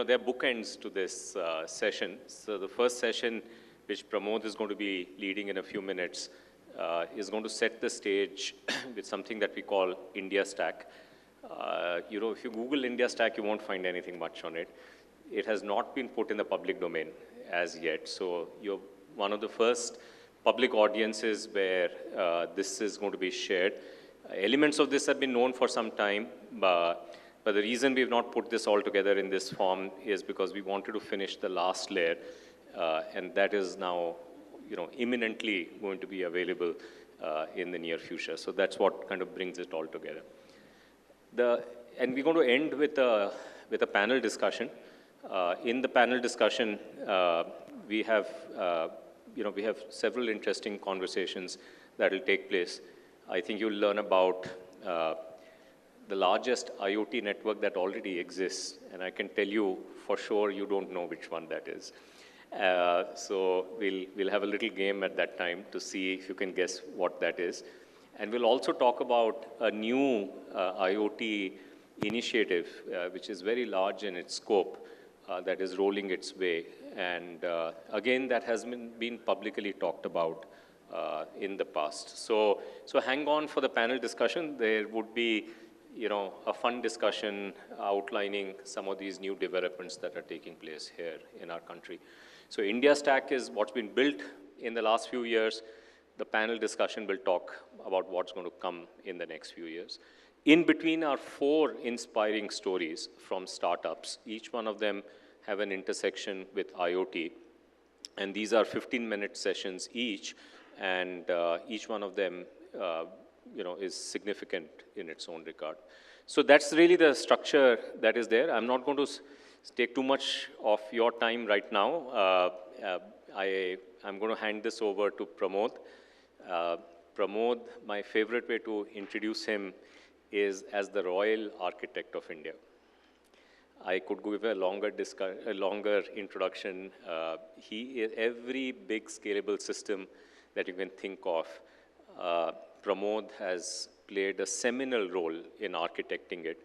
there are bookends to this session. So the first session, which Pramod is going to be leading in a few minutes, is going to set the stage with something that we call India Stack. If you Google India Stack, you won't find anything much on it. It has not been put in the public domain as yet. So you're one of the first public audiences where this is going to be shared. Elements of this have been known for some time, but the reason we've not put this all together in this form is because we wanted to finish the last layer, and that is now, imminently going to be available in the near future. So that's what kind of brings it all together. And we're going to end with a panel discussion. In the panel discussion, we have several interesting conversations that will take place. I think you'll learn about the largest IoT network that already exists, and I can tell you for sure you don't know which one that is. So we'll have a little game at that time to see if you can guess what that is. And we'll also talk about a new IoT initiative, which is very large in its scope, that is rolling its way. And again, that has been publicly talked about in the past. So hang on for the panel discussion. There would be, a fun discussion outlining some of these new developments that are taking place here in our country. So India Stack is what's been built in the last few years. The panel discussion will talk about what's going to come in the next few years. In between are 4 inspiring stories from startups. Each one of them have an intersection with IoT. And these are 15-minute sessions each. And each one of them, is significant in its own regard. So that's really the structure that is there. I'm not going to take too much of your time right now. I'm going to hand this over to Pramod. Pramod, my favorite way to introduce him is as the Royal Architect of India. I could give a longer introduction. Every big scalable system that you can think of, Pramod has played a seminal role in architecting it.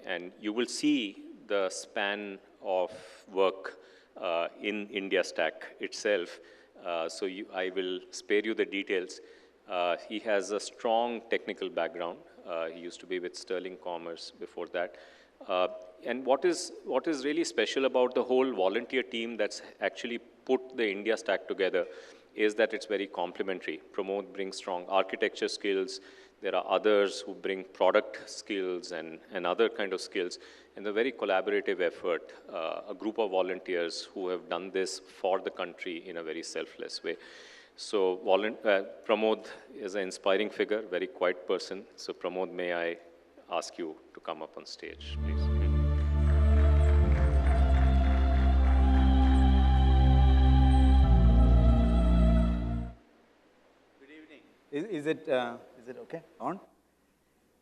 And you will see the span of work in India Stack itself. I will spare you the details. He has a strong technical background. He used to be with Sterling Commerce before that. And what is really special about the whole volunteer team that's actually put the India Stack together is that it's very complementary. Pramod brings strong architecture skills. There are others who bring product skills and other kind of skills. And a very collaborative effort, a group of volunteers who have done this for the country in a very selfless way. So Pramod is an inspiring figure, very quiet person. So Pramod, may I ask you to come up on stage, please? Is it okay? On?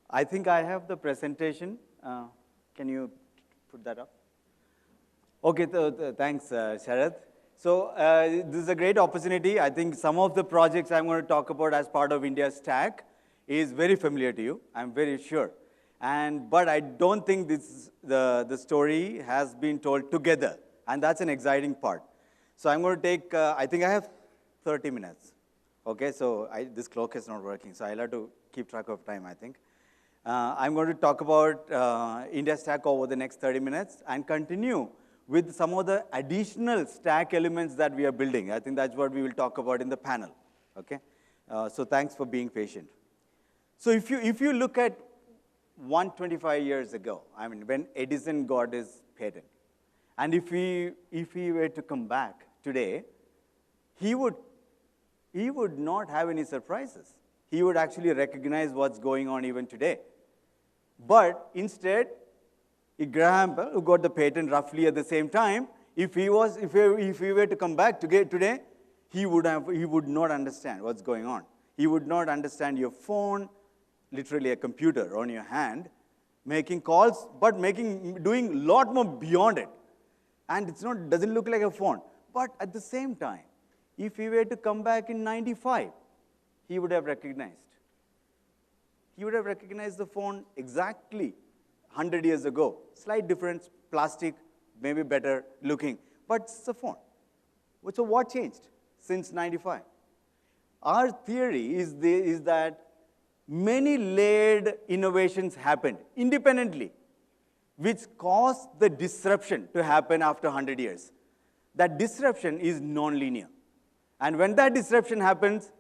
I think I have the presentation. Can you put that up? Okay, thanks, Sharad. So this is a great opportunity. I think some of the projects I'm going to talk about as part of India Stack is very familiar to you, I'm very sure. But I don't think the story has been told together, and that's an exciting part. So I'm going to take, I think I have 30 minutes. Okay, so this clock is not working, so I'll have to keep track of time, I think. I'm going to talk about India Stack over the next 30 minutes and continue with some of the additional stack elements that we are building. I think that's what we will talk about in the panel, okay? So thanks for being patient. So if you look at 125 years ago, I mean, when Edison got his patent, and if he were to come back today, he would not have any surprises. He would actually recognize what's going on even today. But instead, Graham Bell, who got the patent roughly at the same time, if he were to come back today, he would not understand what's going on. He would not understand your phone, literally a computer on your hand, making calls, but doing a lot more beyond it. And doesn't look like a phone. But at the same time, if he were to come back in 95, he would have recognized. He would have recognized the phone exactly 100 years ago. Slight difference, plastic, maybe better looking, but it's a phone. So what changed since 95? Our theory is that many layered innovations happened independently, which caused the disruption to happen after 100 years. That disruption is non-linear. And when that disruption happens,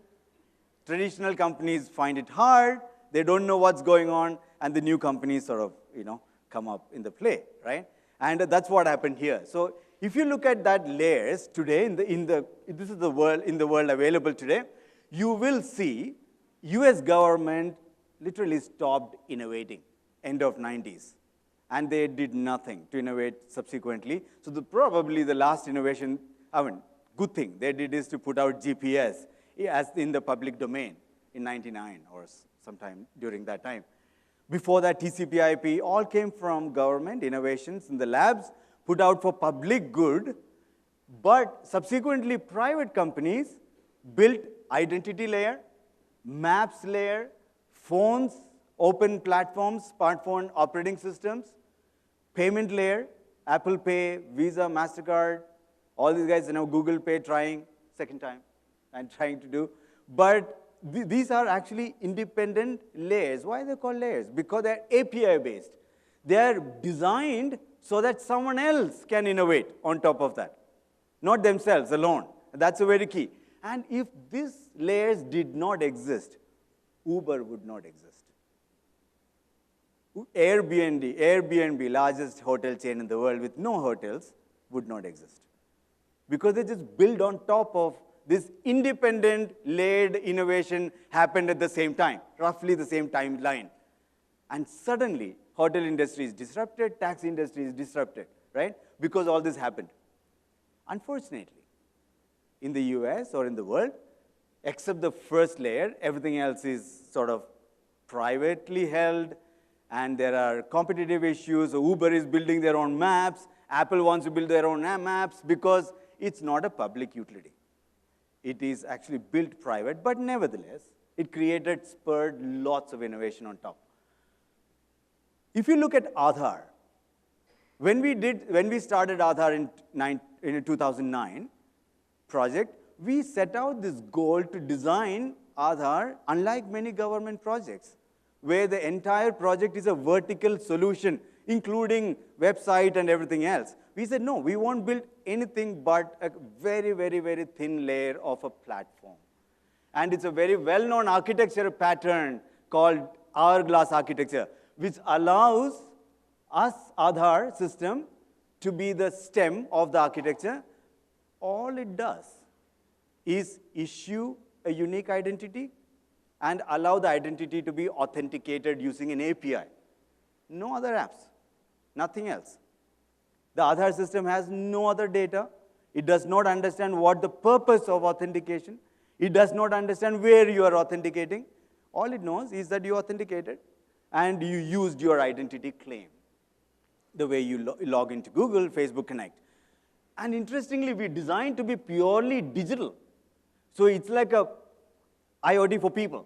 traditional companies find it hard, they don't know what's going on, and the new companies sort of, come up in the play, right? And that's what happened here. So if you look at that layers today, this is the world, in the world available today, you will see US government literally stopped innovating, end of 90s. And they did nothing to innovate subsequently. So probably the last innovation, good thing they did is to put out GPS as in the public domain in 99 or sometime during that time. Before that, TCP/IP all came from government innovations in the labs, put out for public good, but subsequently private companies built identity layer, maps layer, phones, open platforms, smartphone operating systems, payment layer, Apple Pay, Visa, MasterCard, all these guys, Google Pay trying, second time, and trying to do. But these are actually independent layers. Why are they called layers? Because they're API-based. They're designed so that someone else can innovate on top of that, not themselves alone. That's a very key. And if these layers did not exist, Uber would not exist. Airbnb, largest hotel chain in the world with no hotels, would not exist. Because they just build on top of this independent layered innovation happened at the same time, roughly the same timeline. And suddenly, hotel industry is disrupted, taxi industry is disrupted, right? Because all this happened. Unfortunately, in the US or in the world, except the first layer, everything else is sort of privately held, and there are competitive issues. So Uber is building their own maps. Apple wants to build their own maps because it's not a public utility. It is actually built private, but nevertheless, it spurred lots of innovation on top. If you look at Aadhaar, when we started Aadhaar in 2009 project, we set out this goal to design Aadhaar unlike many government projects, where the entire project is a vertical solution, including website and everything else. We said, no, we won't build anything but a very, very, very thin layer of a platform. And it's a very well-known architecture pattern called hourglass architecture, which allows us, Aadhaar system, to be the stem of the architecture. All it does is issue a unique identity and allow the identity to be authenticated using an API. No other apps, nothing else. The Aadhaar system has no other data. It does not understand what the purpose of authentication. It does not understand where you are authenticating. All it knows is that you authenticated and you used your identity claim, the way you log into Google, Facebook Connect. And interestingly, we designed to be purely digital. So it's like a IoT for people.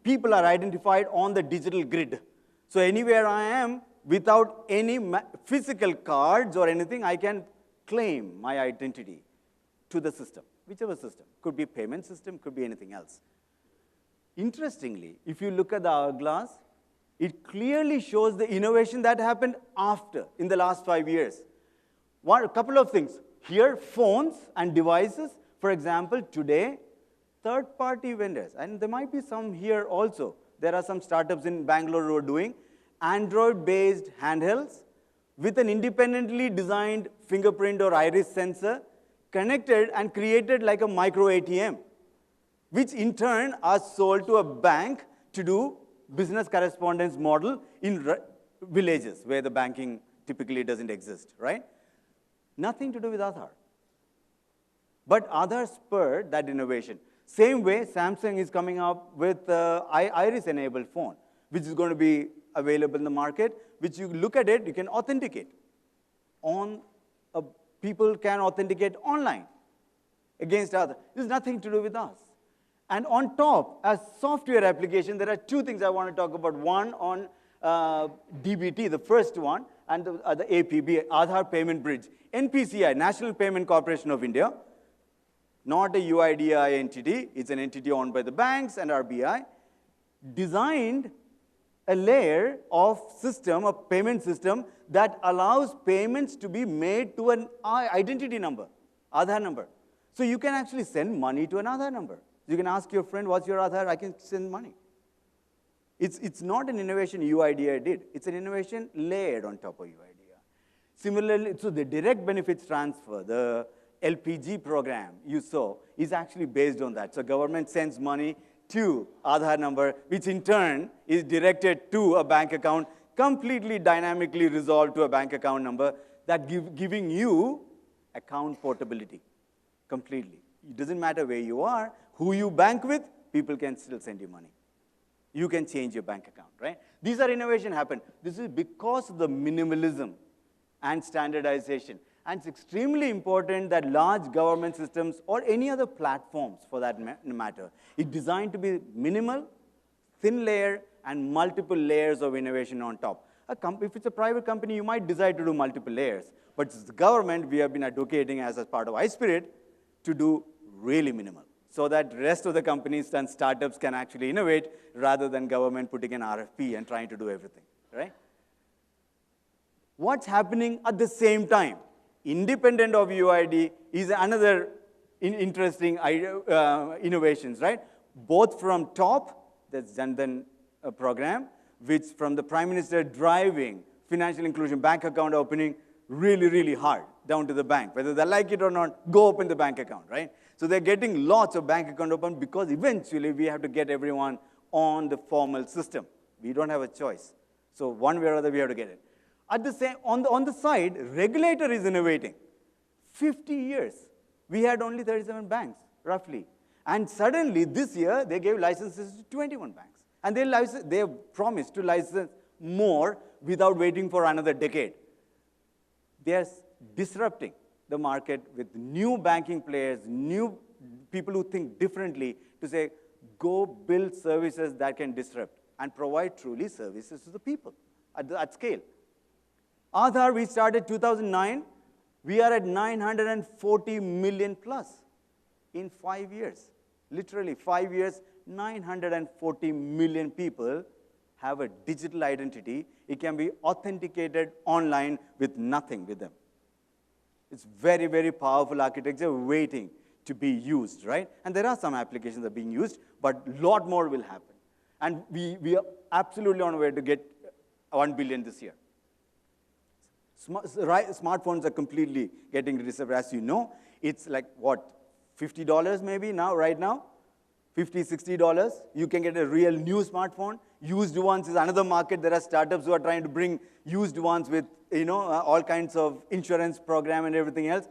People are identified on the digital grid. So anywhere I am, without any physical cards or anything, I can claim my identity to the system, whichever system. Could be payment system, could be anything else. Interestingly, if you look at the hourglass, it clearly shows the innovation that happened after, in the last 5 years. A couple of things. Here, phones and devices. For example, today, third-party vendors, and there might be some here also. There are some startups in Bangalore who are doing Android-based handhelds with an independently designed fingerprint or iris sensor connected and created like a micro ATM, which in turn are sold to a bank to do business correspondence model in villages where the banking typically doesn't exist, right? Nothing to do with Aadhaar. But Aadhaar spurred that innovation. Same way, Samsung is coming up with iris-enabled phone, which is going to be available in the market, which you look at it, you can authenticate. People can authenticate online against Aadhaar. This has nothing to do with us. And on top, as software application, there are two things I want to talk about. One on DBT, the first one, and the APB, Aadhaar Payment Bridge. NPCI, National Payment Corporation of India, not a UIDAI entity, it's an entity owned by the banks and RBI, designed a layer of system, a payment system that allows payments to be made to an identity number, Aadhaar number. So you can actually send money to an Aadhaar number. You can ask your friend, what's your Aadhaar? I can send money. It's not an innovation UIDAI did. It's an innovation layered on top of UIDAI. Similarly, so the direct benefits transfer, the LPG program you saw, is actually based on that. So government sends money to Aadhaar number, which in turn is directed to a bank account, completely dynamically resolved to a bank account number, that giving you account portability completely. It doesn't matter where you are, who you bank with, people can still send you money. You can change your bank account, right? These are innovation happen. This is because of the minimalism and standardization. And it's extremely important that large government systems or any other platforms for that matter, it's designed to be minimal, thin layer, and multiple layers of innovation on top. If it's a private company, you might decide to do multiple layers. But it's the government, we have been advocating as part of iSPIRT to do really minimal, so that the rest of the companies and startups can actually innovate rather than government putting an RFP and trying to do everything, right? What's happening at the same time? Independent of UID is another interesting innovations, right? Both from top, that's Jan Dhan program, which from the Prime Minister driving financial inclusion, bank account opening really, really hard down to the bank. Whether they like it or not, go open the bank account, right? So they're getting lots of bank account open because eventually we have to get everyone on the formal system. We don't have a choice. So one way or other, we have to get it. At the same, on the side, regulator is innovating. 50 years, we had only 37 banks, roughly. And suddenly, this year, they gave licenses to 21 banks. And they have promised to license more without waiting for another decade. They are disrupting the market with new banking players, new people who think differently to say, go build services that can disrupt and provide truly services to the people at scale. Aadhaar, we started 2009. We are at 940 million plus in 5 years. Literally, 5 years, 940 million people have a digital identity. It can be authenticated online with nothing with them. It's very, very powerful architecture waiting to be used, right? And there are some applications that are being used, but a lot more will happen. And we are absolutely on our way to get 1 billion this year. Smartphones are completely getting disrupted, as you know. It's like, what, $50 maybe now, right now? $50, $60. You can get a real new smartphone. Used ones is another market. There are startups who are trying to bring used ones with, all kinds of insurance program and everything else.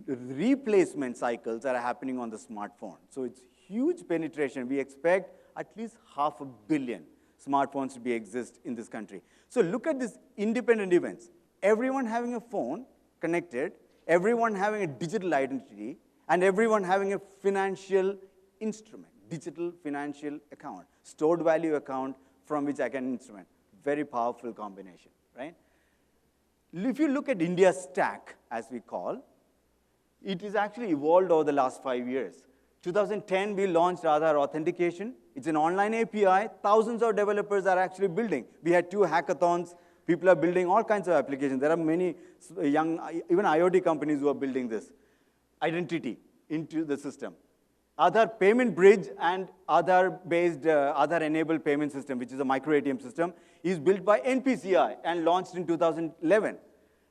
Replacement cycles are happening on the smartphone. So it's huge penetration. We expect at least 500 million smartphones to exist in this country. So look at these independent events. Everyone having a phone connected, everyone having a digital identity, and everyone having a financial instrument, digital financial account, stored value account from which I can instrument. Very powerful combination, right? If you look at India's stack, as we call, it is actually evolved over the last 5 years. 2010, we launched Aadhaar authentication. It's an online API. Thousands of developers are actually building. We had 2 hackathons. People are building all kinds of applications. There are many young, even IoT companies who are building this identity into the system. Aadhaar payment bridge and Aadhaar-based, Aadhaar-enabled payment system, which is a micro ATM system, is built by NPCI and launched in 2011.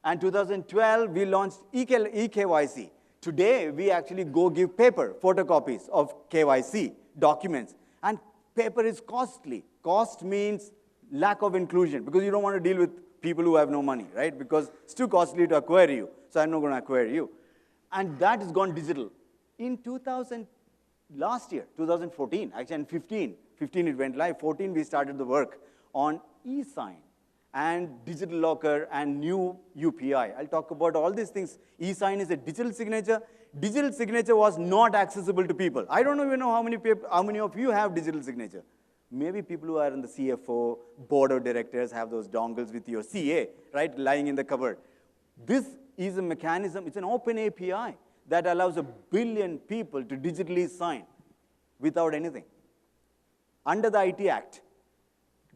And 2012, we launched eKYC. Today, we actually go give paper, photocopies of KYC documents. And paper is costly. Cost means lack of inclusion, because you don't want to deal with people who have no money, right? Because it's too costly to acquire you, so I'm not going to acquire you. And that has gone digital. In last year, 2014, actually, and 15 it went live. 14, we started the work on e-sign and digital locker and new UPI. I'll talk about all these things. E-sign is a digital signature. Digital signature was not accessible to people. I don't even know how many of you have digital signature. Maybe people who are in the CFO, board of directors have those dongles with your CA, right, lying in the cupboard. This is a mechanism, it's an open API that allows 1 billion people to digitally sign without anything. Under the IT Act,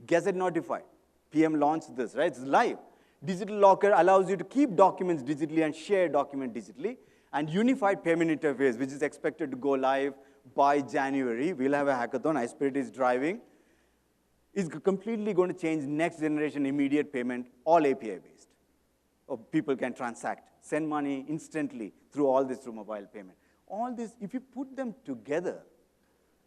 Gazette notified, PM launched this, right? It's live. Digital Locker allows you to keep documents digitally and share documents digitally. And unified payment interface, which is expected to go live by January. We'll have a hackathon, iSPIRT is driving, is completely going to change next generation immediate payment, all API based. Or people can transact, send money instantly through all this through mobile payment. All this, if you put them together,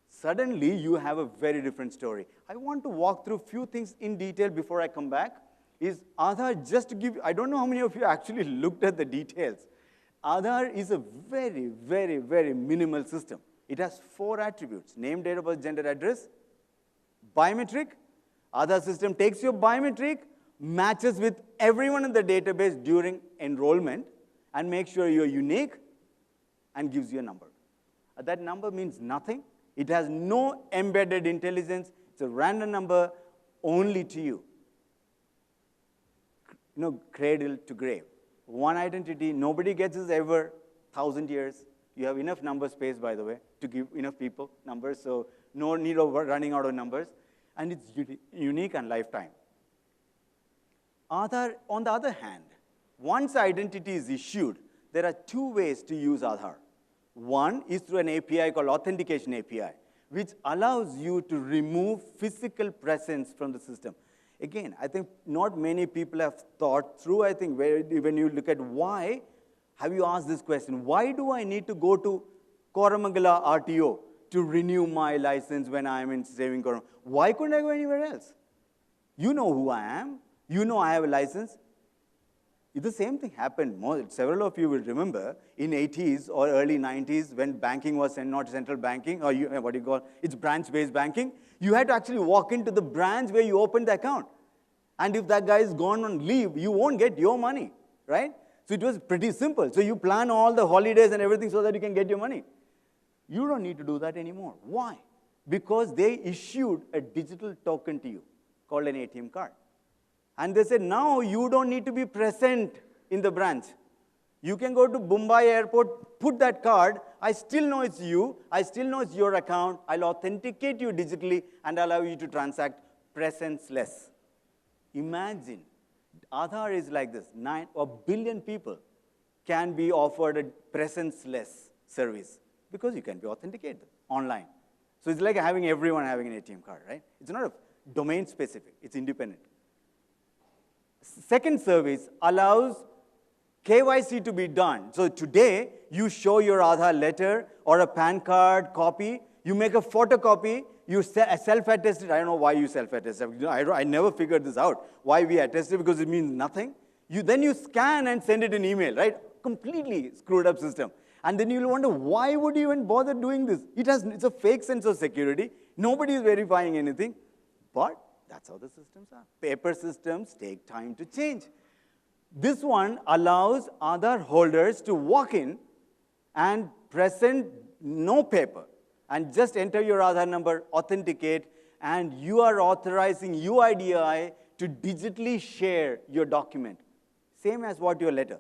suddenly you have a very different story. I want to walk through a few things in detail before I come back. Is Aadhaar, just to give you, I don't know how many of you actually looked at the details. Aadhaar is a very, very, very minimal system. It has 4 attributes: name, date of birth, gender, address, biometric. Aadhaar system takes your biometric, matches with everyone in the database during enrollment, and makes sure you're unique, and gives you a number. That number means nothing. It has no embedded intelligence. It's a random number only to you. Cradle to grave. One identity, nobody gets this ever, 1,000 years. You have enough number space, by the way, to give enough people numbers, so no need of running out of numbers. And it's unique and lifetime. Aadhaar, on the other hand, once identity is issued, there are 2 ways to use Aadhaar. One is through an API called Authentication API, which allows you to remove physical presence from the system. Again, I think not many people have thought through, I think, when you look at why, have you asked this question, why do I need to go to Koramangala RTO to renew my license when I am in saving Koram? Why couldn't I go anywhere else? You know who I am. You know I have a license. The same thing happened. Several of you will remember in 80s or early 90s when banking was not central banking, or what do you call it's branch-based banking. You had to actually walk into the branch where you opened the account. And if that guy is gone on leave, you won't get your money, right? So it was pretty simple. So you plan all the holidays and everything so that you can get your money. You don't need to do that anymore. Why? Because they issued a digital token to you called an ATM card. And they said, now you don't need to be present in the branch. You can go to Mumbai airport, put that card, I still know it's you, I still know it's your account, I'll authenticate you digitally and allow you to transact presence-less. Imagine, Aadhaar is like this, 1 billion people can be offered a presence-less service because you can be authenticated online. So it's like everyone having an ATM card, right? It's not a domain specific, it's independent. Second service allows KYC to be done. So today, you show your Aadhaar letter or a PAN card copy, you make a photocopy, you self-attest it. I don't know why you self-attest it. I never figured this out. Why we attest it, because it means nothing. Then you scan and send it an email, right? Completely screwed up system. And then you'll wonder, why would you even bother doing this? It's a fake sense of security. Nobody is verifying anything. But that's how the systems are. Paper systems take time to change. This one allows Aadhaar holders to walk in and present no paper and just enter your Aadhaar number, authenticate, and you are authorizing UIDAI to digitally share your document. Same as what your letter,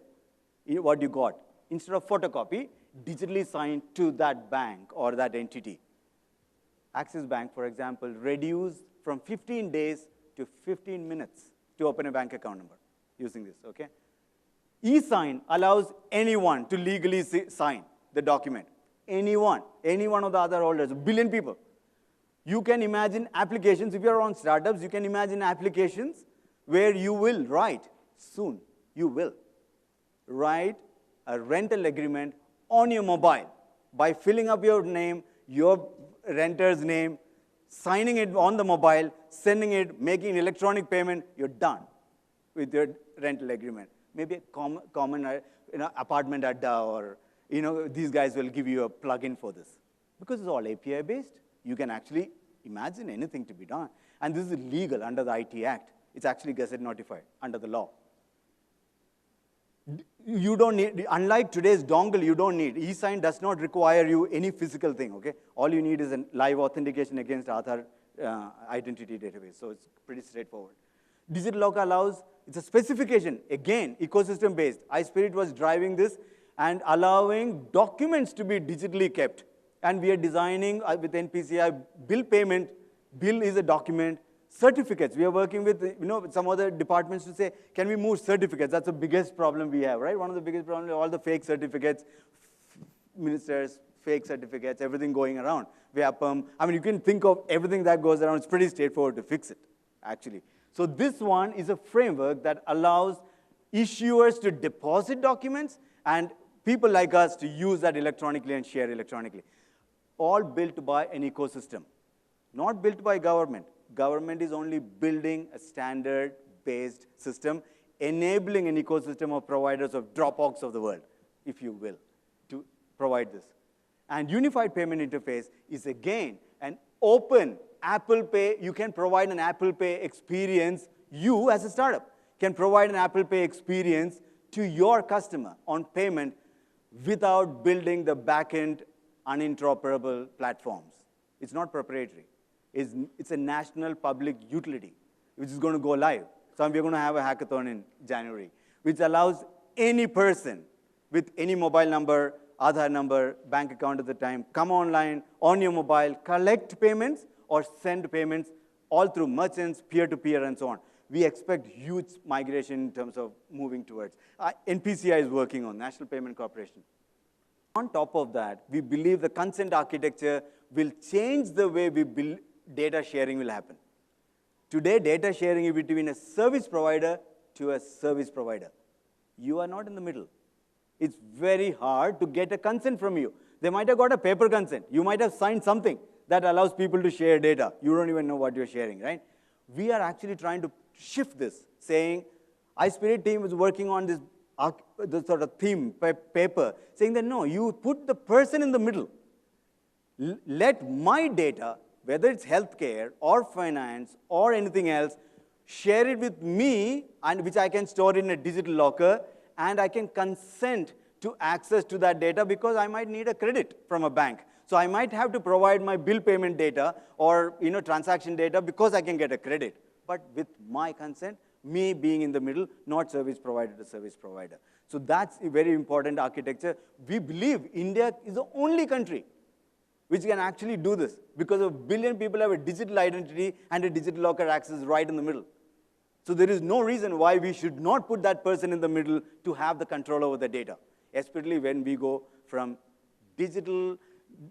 what you got. Instead of photocopy, digitally signed to that bank or that entity. Axis Bank, for example, reduced from 15 days to 15 minutes to open a bank account number using this, okay? E-sign allows anyone to legally sign the document. Anyone of the other holders, 1 billion people. You can imagine applications, if you're on startups, you can imagine applications where you will write, soon, you will write a rental agreement on your mobile by filling up your name, your renter's name, signing it on the mobile, sending it, making an electronic payment, you're done with your rental agreement. Maybe a common apartment adda or these guys will give you a plugin for this. Because it's all API based, you can actually imagine anything to be done. And this is legal under the IT Act. It's actually Gazette notified under the law. You don't need, unlike today's dongle, you don't need. E-sign does not require you any physical thing, okay? All you need is a live authentication against Aadhaar identity database. So it's pretty straightforward. Digital locker allows, it's a specification, again, ecosystem-based. iSPIRT was driving this and allowing documents to be digitally kept. And we are designing with NPCI bill payment. Bill is a document. Certificates, we are working with some other departments to say, can we move certificates? That's the biggest problem we have, right? One of the biggest problems, all the fake certificates, ministers, fake certificates, everything going around. Vyapam, I mean, you can think of everything that goes around. It's pretty straightforward to fix it, actually. So this one is a framework that allows issuers to deposit documents and people like us to use that electronically and share electronically. All built by an ecosystem, not built by government. Government is only building a standard-based system, enabling an ecosystem of providers of Dropbox of the world, if you will, to provide this. And unified payment interface is, again, an open Apple Pay. You can provide an Apple Pay experience. You, as a startup, can provide an Apple Pay experience to your customer on payment without building the back-end uninteroperable platforms. It's not proprietary. It's a national public utility, which is going to go live. So we're going to have a hackathon in January, which allows any person with any mobile number, Aadhaar number, bank account at the time, come online on your mobile, collect payments or send payments all through merchants, peer-to-peer, and so on. We expect huge migration in terms of moving towards. NPCI is working on, National Payment Corporation. On top of that, we believe the consent architecture will change the way we build. Data sharing will happen. Today, data sharing is between a service provider to a service provider. You are not in the middle. It's very hard to get a consent from you. They might have got a paper consent. You might have signed something that allows people to share data. You don't even know what you're sharing, right? We are actually trying to shift this, saying, iSPIRT team is working on this sort of theme, paper, saying that, no, you put the person in the middle. Let my data, whether it's healthcare or finance or anything else, share it with me, and which I can store in a digital locker, and I can consent to access to that data because I might need a credit from a bank. So I might have to provide my bill payment data or transaction data because I can get a credit. But with my consent, me being in the middle, not service provider to service provider. So that's a very important architecture. We believe India is the only country which can actually do this, because a billion people have a digital identity and a digital locker access right in the middle. So there is no reason why we should not put that person in the middle to have the control over the data, especially when we go from digital,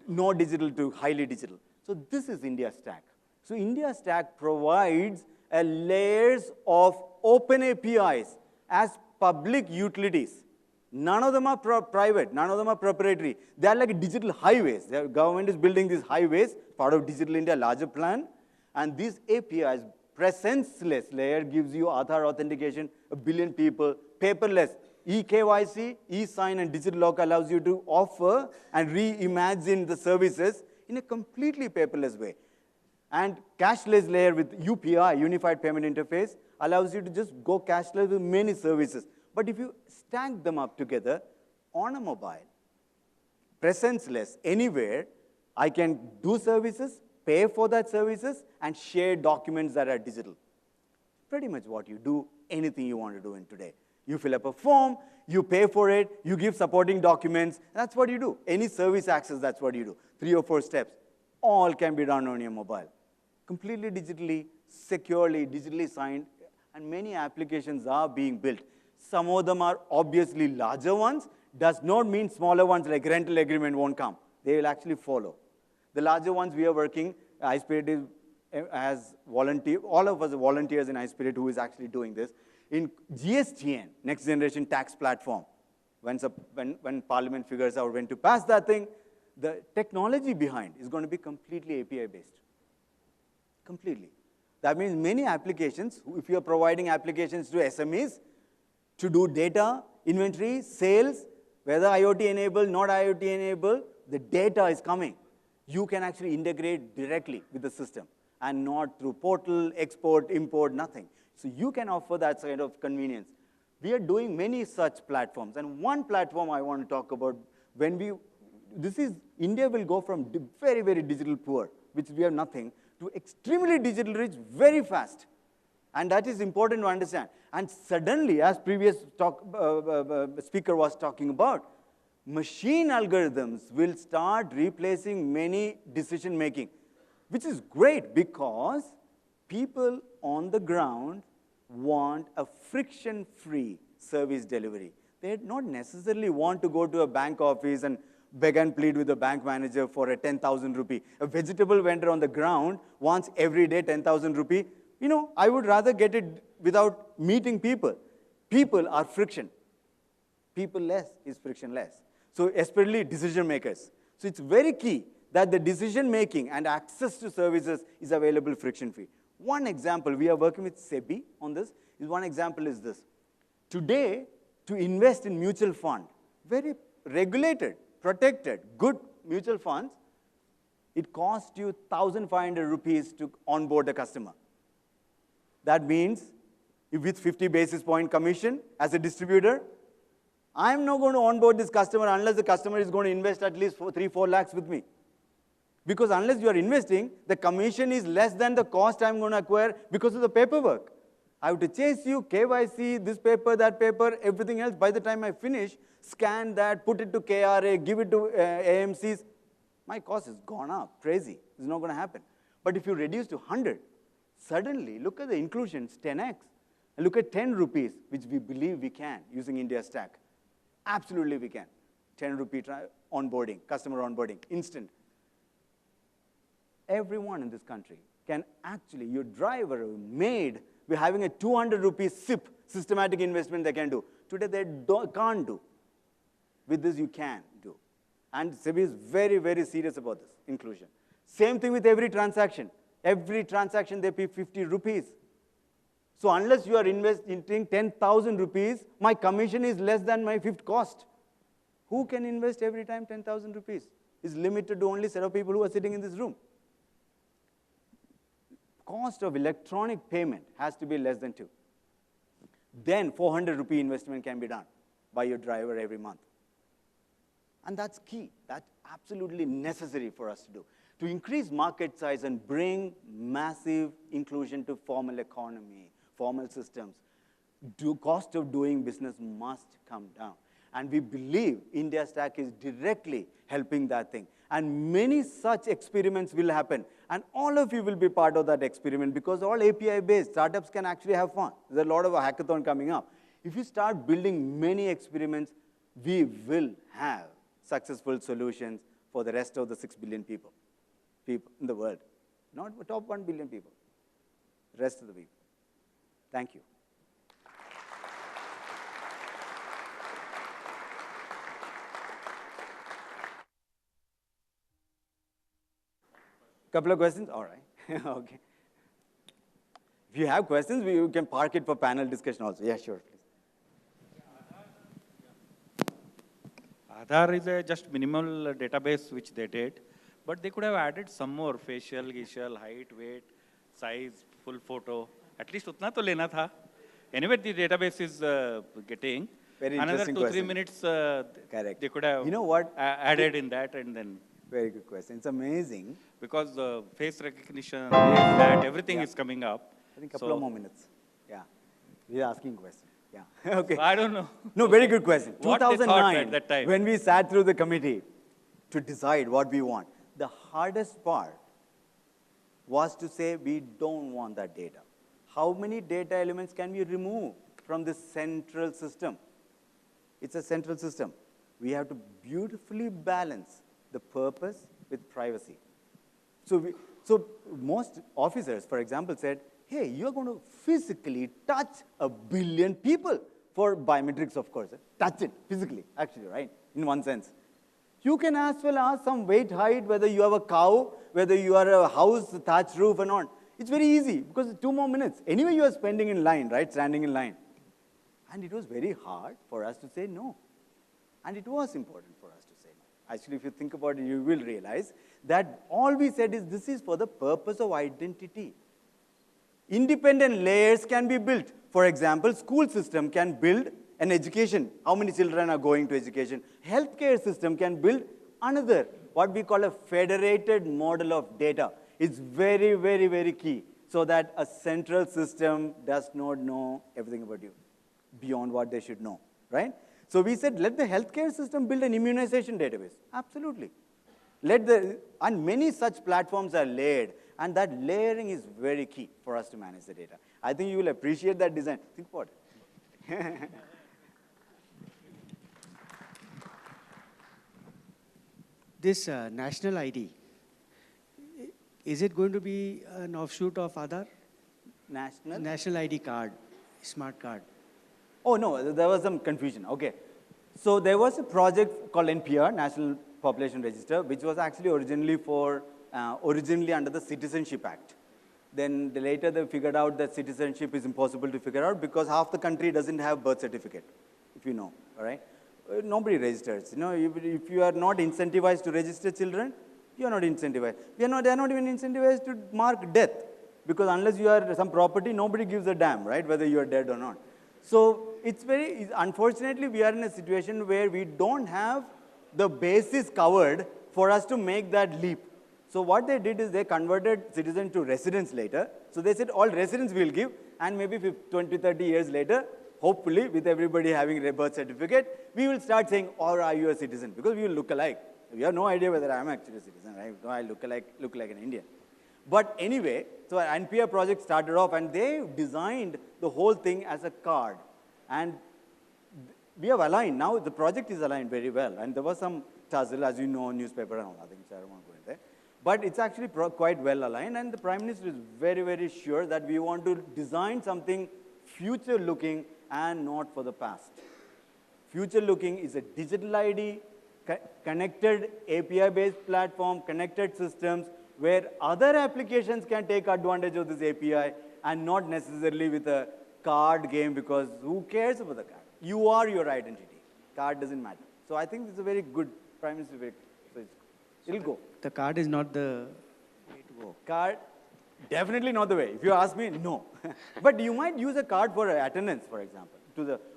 no digital to highly digital. So this is India Stack. So India Stack provides a layers of open APIs as public utilities. None of them are private. None of them are proprietary. They are like digital highways. The government is building these highways, part of Digital India larger plan. And these APIs, presence-less layer gives you Aadhaar authentication, a billion people, paperless. eKYC, e-sign, and digital lock allows you to offer and reimagine the services in a completely paperless way. And cashless layer with UPI, Unified Payment Interface, allows you to just go cashless with many services. But if you stack them up together on a mobile, presence-less, anywhere, I can do services, pay for that services, and share documents that are digital. Pretty much what you do, anything you want to do in today. You fill up a form, you pay for it, you give supporting documents, that's what you do. Any service access, that's what you do. 3 or 4 steps. All can be done on your mobile. Completely digitally, securely, digitally signed, and many applications are being built. Some of them are obviously larger ones. Does not mean smaller ones like rental agreement won't come. They will actually follow. The larger ones we are working, iSPIRT has volunteer, all of us are volunteers in iSPIRT who is actually doing this. In GSTN, Next Generation Tax Platform, when Parliament figures out when to pass that thing, the technology behind is going to be completely API-based. Completely. That means many applications, if you are providing applications to SMEs, to do data, inventory, sales, whether IoT-enabled, not IoT-enabled, the data is coming. You can actually integrate directly with the system and not through portal, export, import, nothing. So you can offer that kind of convenience. We are doing many such platforms. And one platform I want to talk about, India will go from very, very digital poor, which we have nothing, to extremely digital rich very fast. And that is important to understand. And suddenly, as previous speaker was talking about, machine algorithms will start replacing many decision making, which is great because people on the ground want a friction-free service delivery. They not necessarily want to go to a bank office and beg and plead with the bank manager for a 10,000 rupee. A vegetable vendor on the ground wants every day 10,000 rupee. You know, I would rather get it without meeting people. People are friction. People less is frictionless. So especially decision makers. So it's very key that the decision making and access to services is available friction-free. One example, we are working with SEBI on this. One example is this. Today, to invest in mutual fund, very regulated, protected, good mutual funds, it costs you 1,500 rupees to onboard a customer. That means, if with 50 basis point commission as a distributor, I'm not going to onboard this customer unless the customer is going to invest at least 3-4 lakhs with me. Because unless you are investing, the commission is less than the cost I'm going to acquire because of the paperwork. I have to chase you, KYC, this paper, that paper, everything else. By the time I finish, scan that, put it to KRA, give it to AMCs. My cost has gone up, crazy. It's not going to happen. But if you reduce to 100, suddenly, look at the inclusions, 10x. And look at 10 rupees, which we believe we can using India Stack. Absolutely we can. 10 rupee onboarding, customer onboarding, instant. Everyone in this country can actually, your driver, maid, we're having a 200 rupees SIP, systematic investment they can do. Today they can't do. With this you can do. And SEBI is very, very serious about this inclusion. Same thing with every transaction. Every transaction they pay 50 rupees. So unless you are investing 10,000 rupees, my commission is less than my fifth cost. Who can invest every time 10,000 rupees? It's limited to only a set of people who are sitting in this room. Cost of electronic payment has to be less than 2. Then 400 rupee investment can be done by your driver every month. And that's key. That's absolutely necessary for us to do. To increase market size and bring massive inclusion to formal economy, formal systems, cost of doing business must come down. And we believe India Stack is directly helping that thing. And many such experiments will happen. And all of you will be part of that experiment because all API-based startups can actually have fun. There's a lot of a hackathon coming up. If you start building many experiments, we will have successful solutions for the rest of the 6 billion people in the world. Not the top 1 billion people, the rest of the people. Thank you. Couple of questions? All right. Okay. If you have questions, you can park it for panel discussion also. Yeah, sure, please. Aadhaar is a just minimal database which they did, but they could have added some more facial, height, weight, size, full photo. At least utna to lena tha. Anyway, the database is getting. Very another interesting 2-3 question. minutes. Correct. They could have added in that and then. Very good question. It's amazing. Because the face recognition, that everything is coming up. I think a couple of more minutes. Yeah. We're asking a question. Yeah. Okay. So I don't know. No, very good question. What they thought at that time. When we sat through the committee to decide what we want, the hardest part was to say we don't want that data. How many data elements can we remove from this central system? It's a central system. We have to beautifully balance the purpose with privacy. So most officers, for example, said, hey, you're going to physically touch 1 billion people for biometrics, of course. Touch it physically, actually, right? In one sense. You can as well ask some weight, height, whether you have a cow, whether you are a house, thatch roof or not. It's very easy because 2 more minutes. Anyway, you are spending in line, right? Standing in line. And it was very hard for us to say no. And it was important for us to say no. Actually, if you think about it, you will realize that all we said is this is for the purpose of identity. Independent layers can be built. For example, school system can build an education. How many children are going to education? Healthcare system can build another, what we call a federated model of data. It's very, very, very key so that a central system does not know everything about you beyond what they should know, right? So we said, let the healthcare system build an immunization database. Absolutely. And many such platforms are layered, and that layering is very key for us to manage the data. I think you will appreciate that design. Think about it. This national ID, is it going to be an offshoot of Aadhaar? National ID card, smart card. Oh, no, there was some confusion. Okay. So there was a project called NPR, National Population Register, which was actually originally under the Citizenship Act. Then later they figured out that citizenship is impossible to figure out because half the country doesn't have birth certificate, if you know, all right? Nobody registers. You know, if you are not incentivized to register children, you are not incentivized. They are not even incentivized to mark death because unless you are some property, nobody gives a damn, right, whether you are dead or not. So it's unfortunately, we are in a situation where we don't have the basis covered for us to make that leap. So what they did is they converted citizens to residents later. So they said all residents will give, and maybe 20, 30 years later, hopefully with everybody having a birth certificate, we will start saying, or are you a citizen? Because we will look alike. We have no idea whether I am actually a citizen, right? No, I look like an Indian. But anyway, so an NPR project started off, and they designed the whole thing as a card. And we have aligned. Now the project is aligned very well. And there was some tussle, as you know, newspaper and all. I think I don't want to go in there. But it's actually quite well aligned. And the Prime Minister is very, very sure that we want to design something future-looking and not for the past. Future-looking is a digital ID, connected API-based platform, connected systems, where other applications can take advantage of this API and not necessarily with a card game, because who cares about the card? You are your identity. Card doesn't matter. So I think this is a very good Prime Minister. So it'll go. The card is not the way to go. Card, definitely not the way. If you ask me, no. But you might use a card for attendance, for example,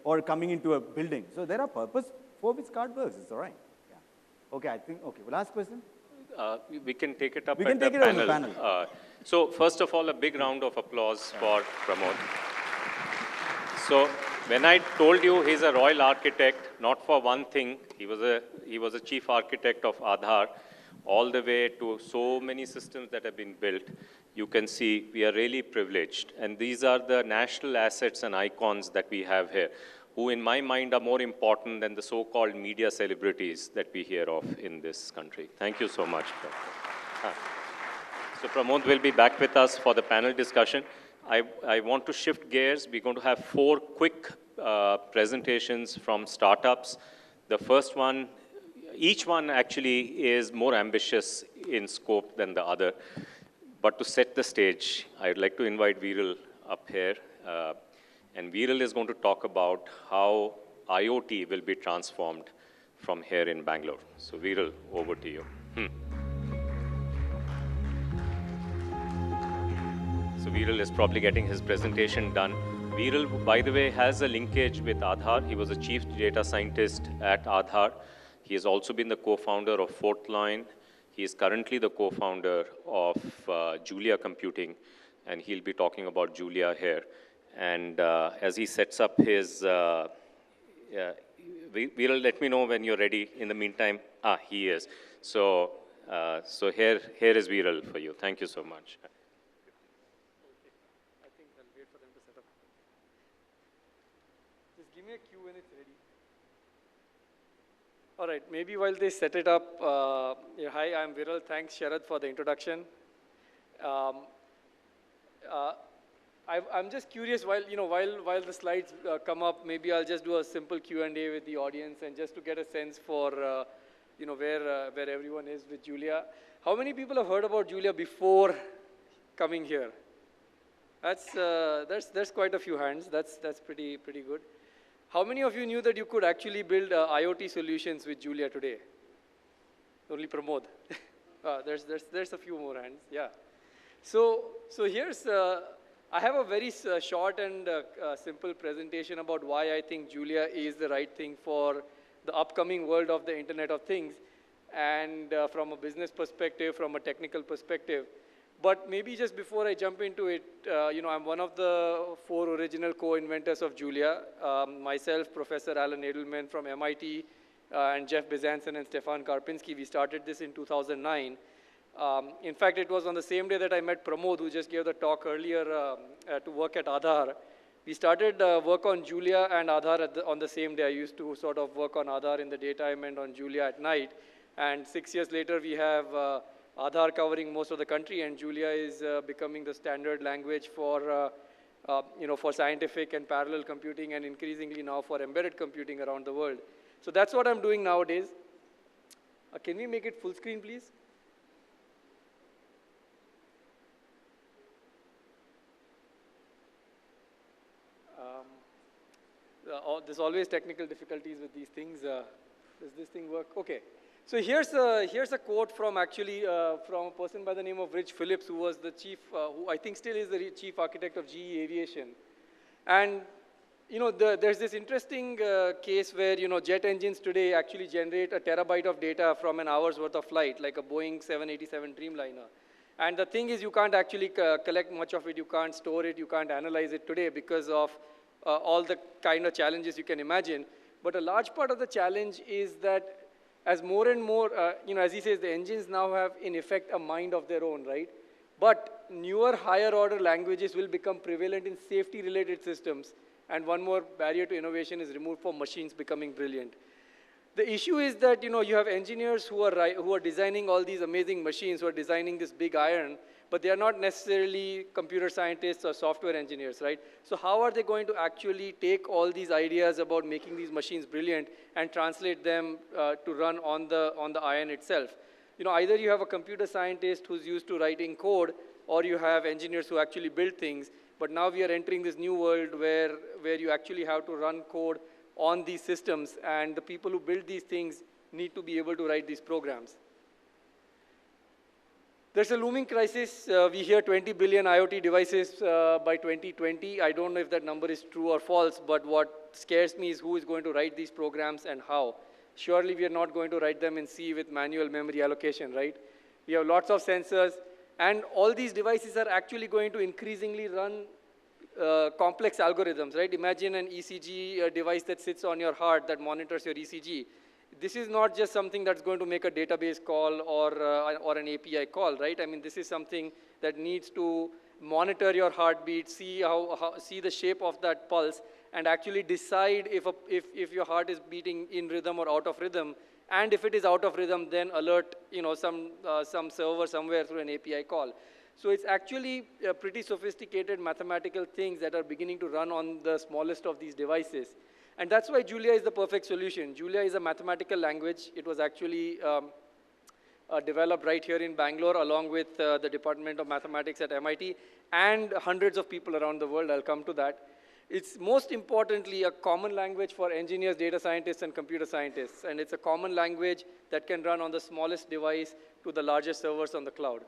or coming into a building. So there are purposes for which card works. It's all right. Yeah. Okay, I think, okay, last question. We can take it up we at can take the it panel. On the panel. So first of all, a big round of applause for Pramod. So when I told you he's a royal architect, not for one thing, he was a chief architect of Aadhaar, all the way to so many systems that have been built. You can see we are really privileged. And these are the national assets and icons that we have here, who in my mind are more important than the so-called media celebrities that we hear of in this country. Thank you so much. So Pramod will be back with us for the panel discussion. I want to shift gears. We're going to have 4 quick presentations from startups. The first one, each one actually is more ambitious in scope than the other. But to set the stage, I'd like to invite Viral up here. And Viral is going to talk about how IoT will be transformed from here in Bangalore. So Viral, over to you. So Viral is probably getting his presentation done. Viral, by the way, has a linkage with Aadhaar. He was a chief data scientist at Aadhaar. He has also been the co-founder of Fourth Line. He is currently the co-founder of Julia Computing, and he'll be talking about Julia here. And as he sets up his, Viral, let me know when you're ready. In the meantime, he is. So, here is Viral for you. Thank you so much. I think I'll wait for them to set up. Just give me a cue when it's ready. All right, maybe while they set it up, hi, I'm Viral. Thanks, Sharad, for the introduction. I'm just curious, while the slides come up, maybe I'll just do a simple Q&A with the audience, and just to get a sense for where everyone is with Julia. How many people have heard about Julia before coming here? That's quite a few hands. That's pretty good. How many of you knew that you could actually build IoT solutions with Julia today? Only Pramod. There's a few more hands. Yeah. So here's. I have a very short and simple presentation about why I think Julia is the right thing for the upcoming world of the Internet of Things, and from a business perspective, from a technical perspective. But maybe just before I jump into it, I'm one of the 4 original co-inventors of Julia. Myself, Professor Alan Edelman from MIT, and Jeff Bezanson and Stefan Karpinski, we started this in 2009. In fact, it was on the same day that I met Pramod, who just gave the talk earlier to work at Aadhaar. We started work on Julia and Aadhaar on the same day. I used to sort of work on Aadhaar in the daytime and on Julia at night. And 6 years later, we have Aadhaar covering most of the country, and Julia is becoming the standard language for, for scientific and parallel computing, and increasingly now for embedded computing around the world. So that's what I'm doing nowadays. Can we make it full screen, please? There's always technical difficulties with these things. Does this thing work? Okay. So here's a quote from from a person by the name of Rich Phillips, who was the chief, who I think still is the chief architect of GE Aviation. And there's this interesting case where jet engines today actually generate a terabyte of data from an hour's worth of flight, like a Boeing 787 Dreamliner. And the thing is, you can't actually collect much of it. You can't store it. You can't analyze it today because of all the kind of challenges you can imagine. But a large part of the challenge is that as more and more, as he says, the engines now have, in effect, a mind of their own, right? But newer, higher-order languages will become prevalent in safety-related systems. And one more barrier to innovation is removed for machines becoming brilliant. The issue is that, you have engineers who are designing all these amazing machines, who are designing this big iron, but they are not necessarily computer scientists or software engineers, right? So how are they going to actually take all these ideas about making these machines brilliant and translate them to run on the iron itself? Either you have a computer scientist who's used to writing code, or you have engineers who actually build things. But now we are entering this new world where you actually have to run code on these systems, and the people who build these things need to be able to write these programs. There's a looming crisis. We hear 20 billion IoT devices by 2020. I don't know if that number is true or false, but what scares me is who is going to write these programs and how. Surely we are not going to write them in C with manual memory allocation, right? We have lots of sensors, and all these devices are actually going to increasingly run complex algorithms, right? Imagine an ECG device that sits on your heart that monitors your ECG. This is not just something that's going to make a database call or an API call, right? I mean, this is something that needs to monitor your heartbeat, see the shape of that pulse, and actually decide if your heart is beating in rhythm or out of rhythm. And if it is out of rhythm, then alert some server somewhere through an API call. So it's actually pretty sophisticated mathematical things that are beginning to run on the smallest of these devices. And that's why Julia is the perfect solution. Julia is a mathematical language. It was actually developed right here in Bangalore along with the Department of Mathematics at MIT and hundreds of people around the world. I'll come to that. It's most importantly a common language for engineers, data scientists, and computer scientists. And it's a common language that can run on the smallest device to the largest servers on the cloud.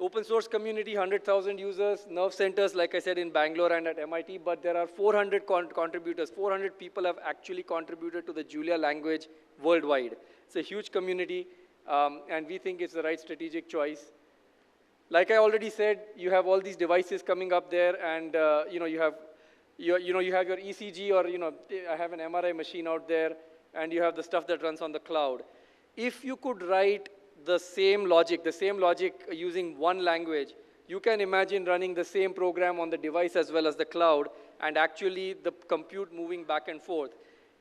Open source community, 100,000 users, nerve centers, like I said, in Bangalore and at MIT, but there are 400 contributors. 400 people have actually contributed to the Julia language worldwide. It's a huge community, and we think it's the right strategic choice. Like I already said, you have all these devices coming up there, and you have your ECG, or I have an MRI machine out there, and you have the stuff that runs on the cloud. If you could write the same logic using one language, you can imagine running the same program on the device as well as the cloud, and actually the compute moving back and forth.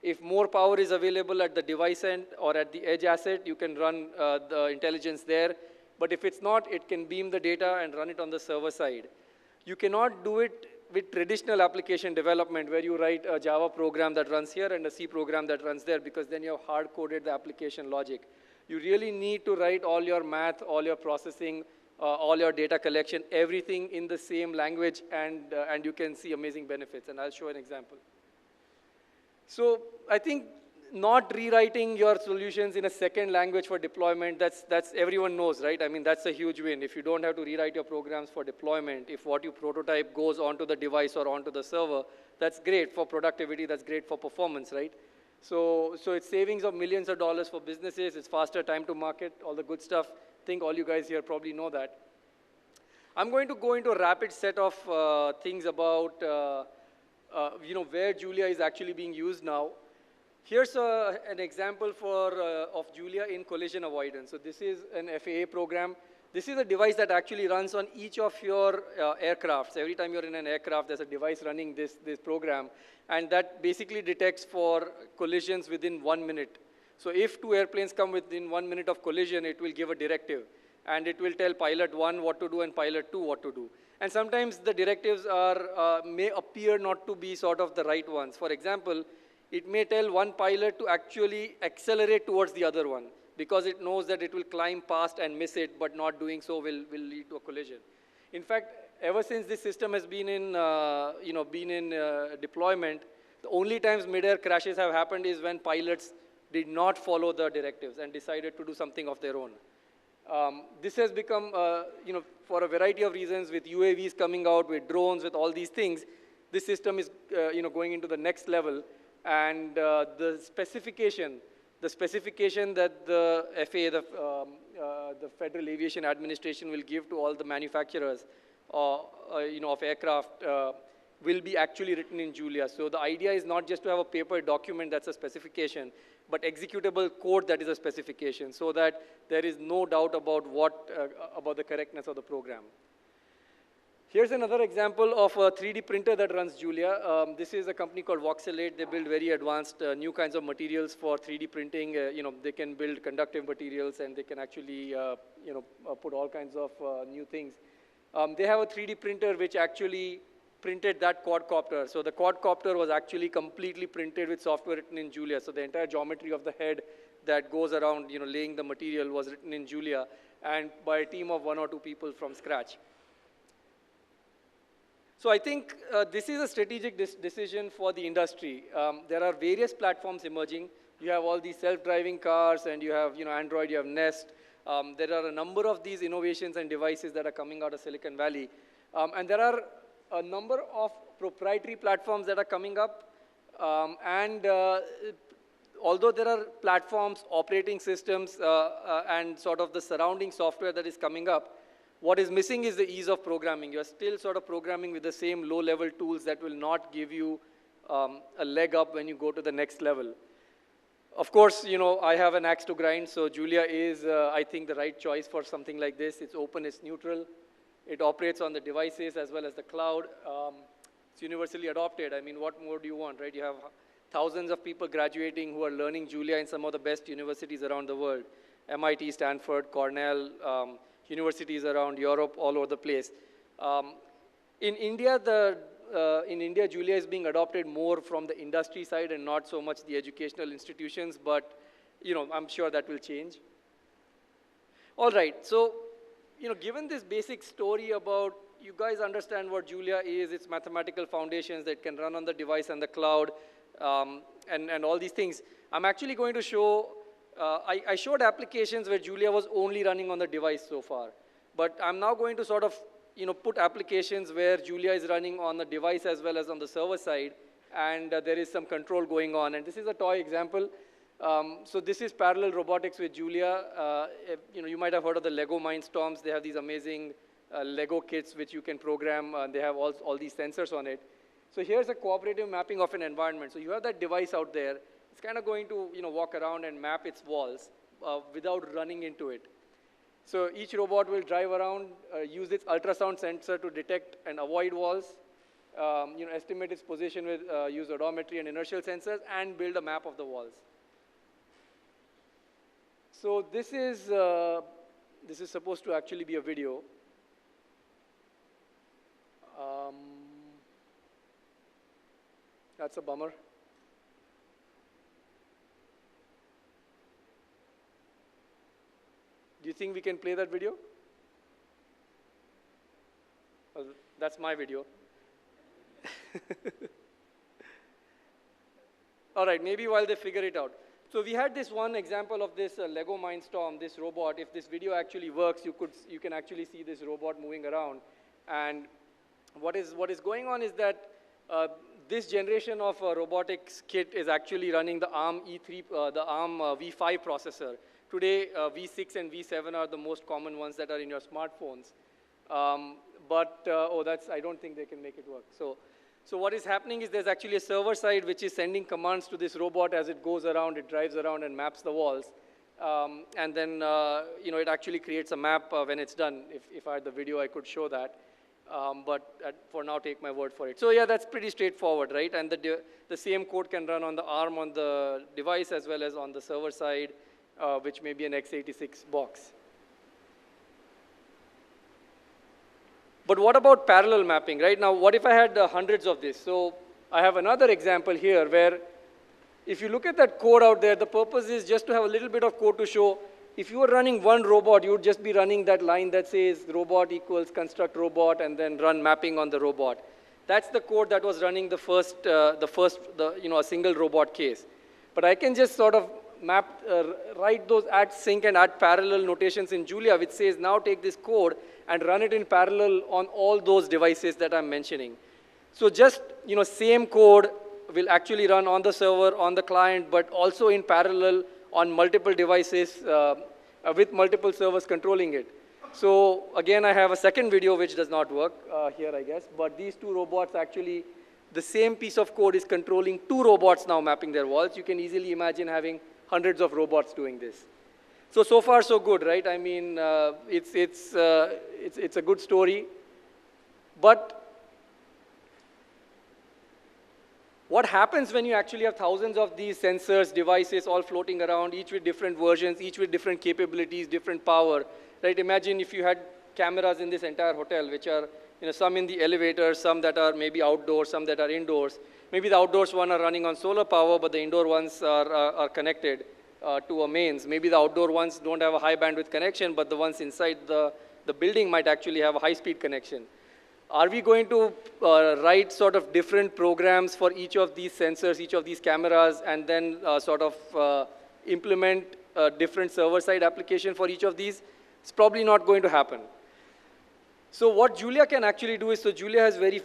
If more power is available at the device end or at the edge asset, you can run the intelligence there. But if it's not, it can beam the data and run it on the server side. You cannot do it with traditional application development where you write a Java program that runs here and a C program that runs there, because then you have hard-coded the application logic. You really need to write all your math, all your processing, all your data collection, everything in the same language, and you can see amazing benefits. And I'll show an example. So I think not rewriting your solutions in a second language for deployment, that's everyone knows, right? I mean, that's a huge win. If you don't have to rewrite your programs for deployment, if what you prototype goes onto the device or onto the server, that's great for productivity, that's great for performance, right? So it's savings of millions of dollars for businesses, it's faster time to market, all the good stuff. think all you guys here probably know that. I'm going to go into a rapid set of things about where Julia is actually being used now. Here's an example of Julia in collision avoidance. So this is an FAA program. This is a device that actually runs on each of your aircrafts. Every time you're in an aircraft, there's a device running this program. And that basically detects for collisions within 1 minute. So if 2 airplanes come within 1 minute of collision, it will give a directive. And it will tell pilot 1 what to do and pilot 2 what to do. And sometimes the directives may appear not to be sort of the right ones. For example, it may tell one pilot to actually accelerate towards the other one, because it knows that it will climb past and miss it, but not doing so will lead to a collision. In fact, ever since this system has been in, deployment, the only times mid-air crashes have happened is when pilots did not follow the directives and decided to do something of their own. This has become, for a variety of reasons, with UAVs coming out, with drones, with all these things, this system is, going into the next level. And the specification that the FAA, the Federal Aviation Administration, will give to all the manufacturers, of aircraft, will be actually written in Julia. So the idea is not just to have a paper document that's a specification, but executable code that is a specification, so that there is no doubt about about the correctness of the program. Here's another example of a 3D printer that runs Julia. This is a company called Voxelate. They build very advanced new kinds of materials for 3D printing. They can build conductive materials, and they can actually put all kinds of new things. They have a 3D printer which actually printed that quadcopter. So the quadcopter was actually completely printed with software written in Julia. So the entire geometry of the head that goes around laying the material was written in Julia, and by a team of 1 or 2 people from scratch. So I think this is a strategic decision for the industry. There are various platforms emerging. You have all these self-driving cars, and you have Android, you have Nest. There are a number of these innovations and devices that are coming out of Silicon Valley. And there are a number of proprietary platforms that are coming up. Although there are platforms, operating systems, and sort of the surrounding software that is coming up, what is missing is the ease of programming. You're still sort of programming with the same low-level tools that will not give you a leg up when you go to the next level. Of course, I have an axe to grind, so Julia is, I think, the right choice for something like this. It's open, it's neutral. It operates on the devices as well as the cloud. It's universally adopted. I mean, what more do you want, right? You have thousands of people graduating who are learning Julia in some of the best universities around the world. MIT, Stanford, Cornell, universities around Europe, all over the place. In India, Julia is being adopted more from the industry side and not so much the educational institutions, but I'm sure that will change. All right, so given this basic story about, you guys understand what Julia is, its mathematical foundations that can run on the device and the cloud, and all these things. I'm actually going to show, I showed applications where Julia was only running on the device so far. But I'm now going to sort of put applications where Julia is running on the device as well as on the server side, and there is some control going on. And this is a toy example. So this is parallel robotics with Julia. You might have heard of the Lego Mindstorms. They have these amazing Lego kits which you can program. They have all these sensors on it. So here's a cooperative mapping of an environment. So you have that device out there. It's kind of going to walk around and map its walls without running into it. So each robot will drive around, use its ultrasound sensor to detect and avoid walls, estimate its position with use odometry and inertial sensors, and build a map of the walls. So this is supposed to actually be a video. That's a bummer. Do you think we can play that video? Well, that's my video. All right, maybe while they figure it out. So we had this one example of this Lego Mindstorm, this robot. If this video actually works, you can actually see this robot moving around. And what is going on is that this generation of robotics kit is actually running the ARM E3, the ARM V5 processor. Today, V6 and V7 are the most common ones that are in your smartphones. I don't think they can make it work. So what is happening is there's actually a server side which is sending commands to this robot as it goes around, it drives around and maps the walls. And then, it actually creates a map when it's done. If I had the video, I could show that. For now, take my word for it. So yeah, that's pretty straightforward, right? And the same code can run on the ARM on the device as well as on the server side, which may be an x86 box. But what about parallel mapping, right? Now, what if I had hundreds of this? So I have another example here where if you look at that code out there, the purpose is just to have a little bit of code to show. If you were running one robot, you would just be running that line that says robot equals construct robot and then run mapping on the robot. That's the code that was running a single robot case. But I can just sort of write those add sync and add parallel notations in Julia, which says now take this code and run it in parallel on all those devices that I'm mentioning. So just, same code will actually run on the server, on the client, but also in parallel on multiple devices with multiple servers controlling it. So again, I have a second video which does not work here, I guess, but these two robots actually, the same piece of code is controlling two robots now mapping their walls. You can easily imagine having hundreds of robots doing this. So far so good, right? I mean, it's a good story. But what happens when you actually have thousands of these sensors, devices all floating around, each with different versions, each with different capabilities, different power, right? Imagine if you had cameras in this entire hotel, which are, some in the elevator, some that are maybe outdoors, some that are indoors. Maybe the outdoors one are running on solar power, but the indoor ones are connected to a mains. Maybe the outdoor ones don't have a high bandwidth connection, but the ones inside the building might actually have a high-speed connection. Are we going to write sort of different programs for each of these sensors, each of these cameras, and then implement a different server-side application for each of these? It's probably not going to happen. So what Julia can actually do is, so Julia has very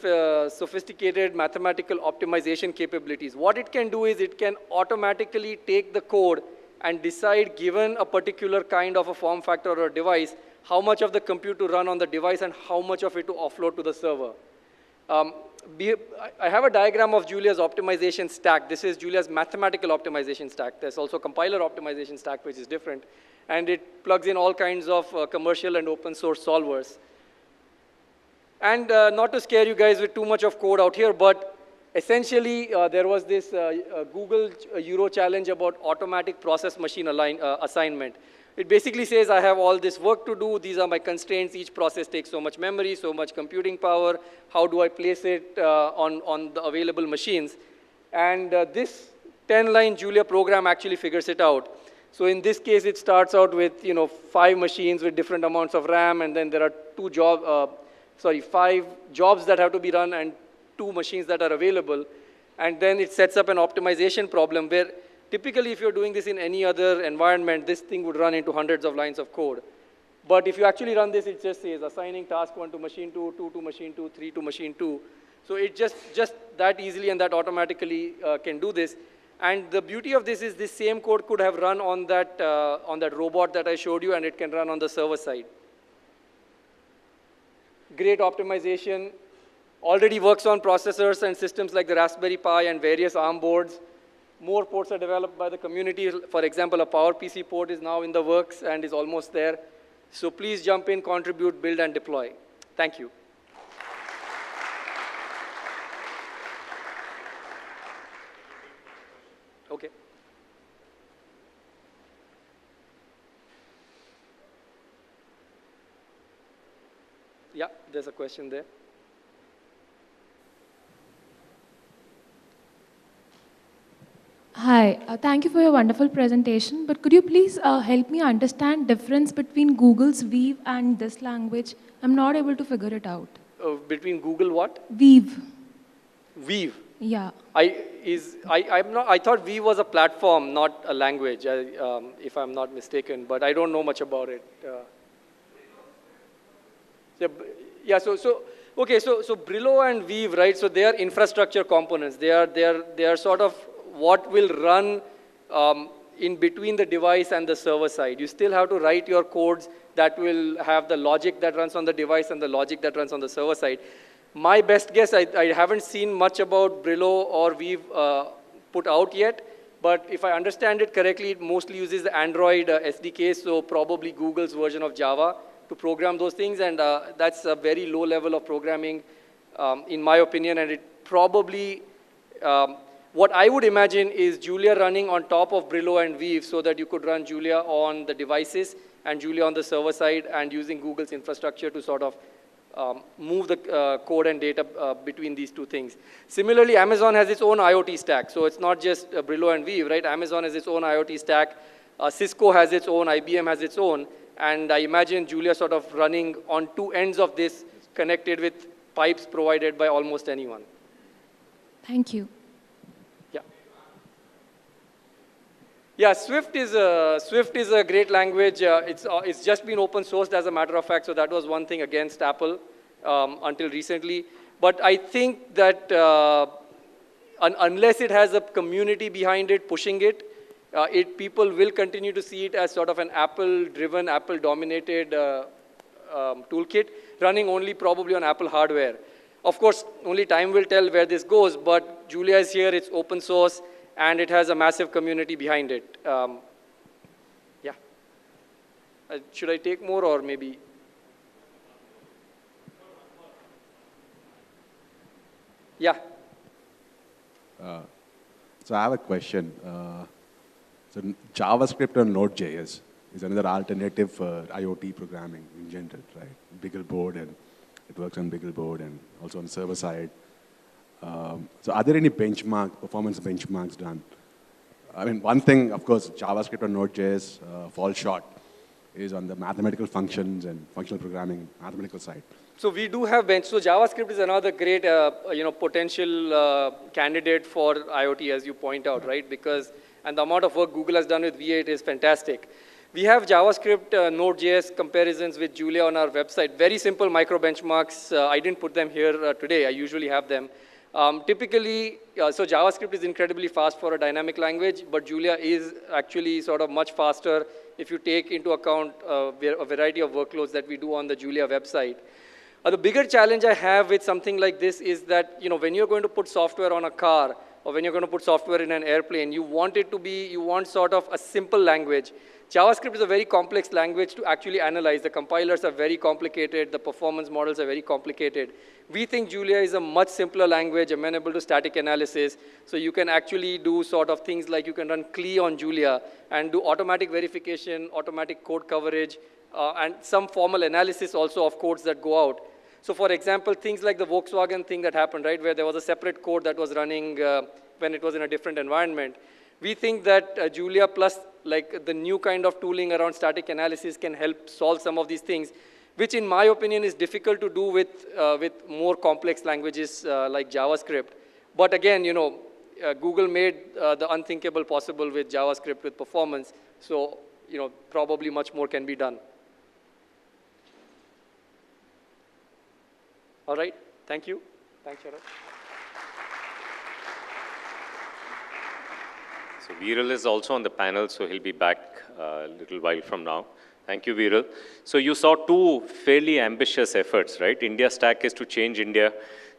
sophisticated mathematical optimization capabilities. What it can do is it can automatically take the code and decide, given a particular kind of a form factor or a device, how much of the compute to run on the device and how much of it to offload to the server. I have a diagram of Julia's optimization stack. This is Julia's mathematical optimization stack. There's also compiler optimization stack, which is different. And it plugs in all kinds of commercial and open source solvers. And not to scare you guys with too much of code out here, but essentially there was this Google Euro challenge about automatic process machine assignment. It basically says I have all this work to do, these are my constraints, each process takes so much memory, so much computing power, how do I place it on the available machines? And this 10-line Julia program actually figures it out. So in this case, it starts out with 5 machines with different amounts of RAM, and then there are 5 jobs that have to be run and 2 machines that are available. And then it sets up an optimization problem where typically if you're doing this in any other environment, this thing would run into hundreds of lines of code. But if you actually run this, it just says assigning task 1 to machine 2, 2 to machine 2, 3 to machine 2. So it just that easily and that automatically can do this. And the beauty of this is this same code could have run on that robot that I showed you, and it can run on the server side. Great optimization. Already works on processors and systems like the Raspberry Pi and various ARM boards. More ports are developed by the community. For example, a PowerPC port is now in the works and is almost there. So please jump in, contribute, build, and deploy. Thank you. Okay. Yeah, there's a question there. Hi, thank you for your wonderful presentation, but could you please help me understand difference between Google's Weave and this language? I'm not able to figure it out. Between Google what? Weave. Weave? Yeah. I thought Weave was a platform, not a language, if I'm not mistaken, but I don't know much about it. Yeah, so Okay, so Brillo and Weave, right? So they are infrastructure components. They are sort of what will run in between the device and the server side. You still have to write your codes that will have the logic that runs on the device and the logic that runs on the server side. My best guess, I haven't seen much about Brillo or Weave put out yet, but if I understand it correctly, it mostly uses the Android SDK, so probably Google's version of Java to program those things, and that's a very low level of programming, in my opinion, and it probably, what I would imagine is Julia running on top of Brillo and Weave so that you could run Julia on the devices and Julia on the server side and using Google's infrastructure to sort of move the code and data between these two things. Similarly, Amazon has its own IoT stack, so it's not just Brillo and Weave, right? Amazon has its own IoT stack, Cisco has its own, IBM has its own, and I imagine Julia sort of running on two ends of this, connected with pipes provided by almost anyone. Thank you. Yeah, Swift is a great language. It's just been open sourced as a matter of fact, so that was one thing against Apple until recently. But I think that unless it has a community behind it pushing it, people will continue to see it as sort of an Apple-driven, Apple-dominated toolkit running only probably on Apple hardware. Of course, only time will tell where this goes, but Julia is here, it's open source, and it has a massive community behind it. Yeah. Should I take more or maybe? Yeah. So I have a question. So JavaScript or Node.js is another alternative for IoT programming in general, right? Biggleboard, and it works on Biggleboard and also on server side. So are there any performance benchmarks done? I mean, one thing, of course, JavaScript or Node.js fall short is on the mathematical functions and functional programming, mathematical side. So we do have so JavaScript is another great, potential candidate for IoT, as you point out, right? And the amount of work Google has done with V8 is fantastic. We have JavaScript, Node.js comparisons with Julia on our website. Very simple micro benchmarks. I didn't put them here today. I usually have them. Typically, so JavaScript is incredibly fast for a dynamic language, but Julia is actually sort of much faster if you take into account a variety of workloads that we do on the Julia website. The bigger challenge I have with something like this is that, when you're going to put software on a car, or when you're going to put software in an airplane, you want sort of a simple language. JavaScript is a very complex language to actually analyze. The compilers are very complicated. The performance models are very complicated. We think Julia is a much simpler language, amenable to static analysis. So you can actually do sort of things like you can run CLI on Julia and do automatic verification, automatic code coverage, and some formal analysis also of codes that go out. So for example, things like the Volkswagen thing that happened, right, where there was a separate code that was running when it was in a different environment. We think that Julia plus like the new kind of tooling around static analysis can help solve some of these things, which in my opinion is difficult to do with more complex languages like JavaScript. But again, Google made the unthinkable possible with JavaScript with performance. So, probably much more can be done. All right, thank you. Thanks, Charan. So Viral is also on the panel, so he'll be back a little while from now. Thank you, Viral. So you saw two fairly ambitious efforts, right? India Stack is to change India.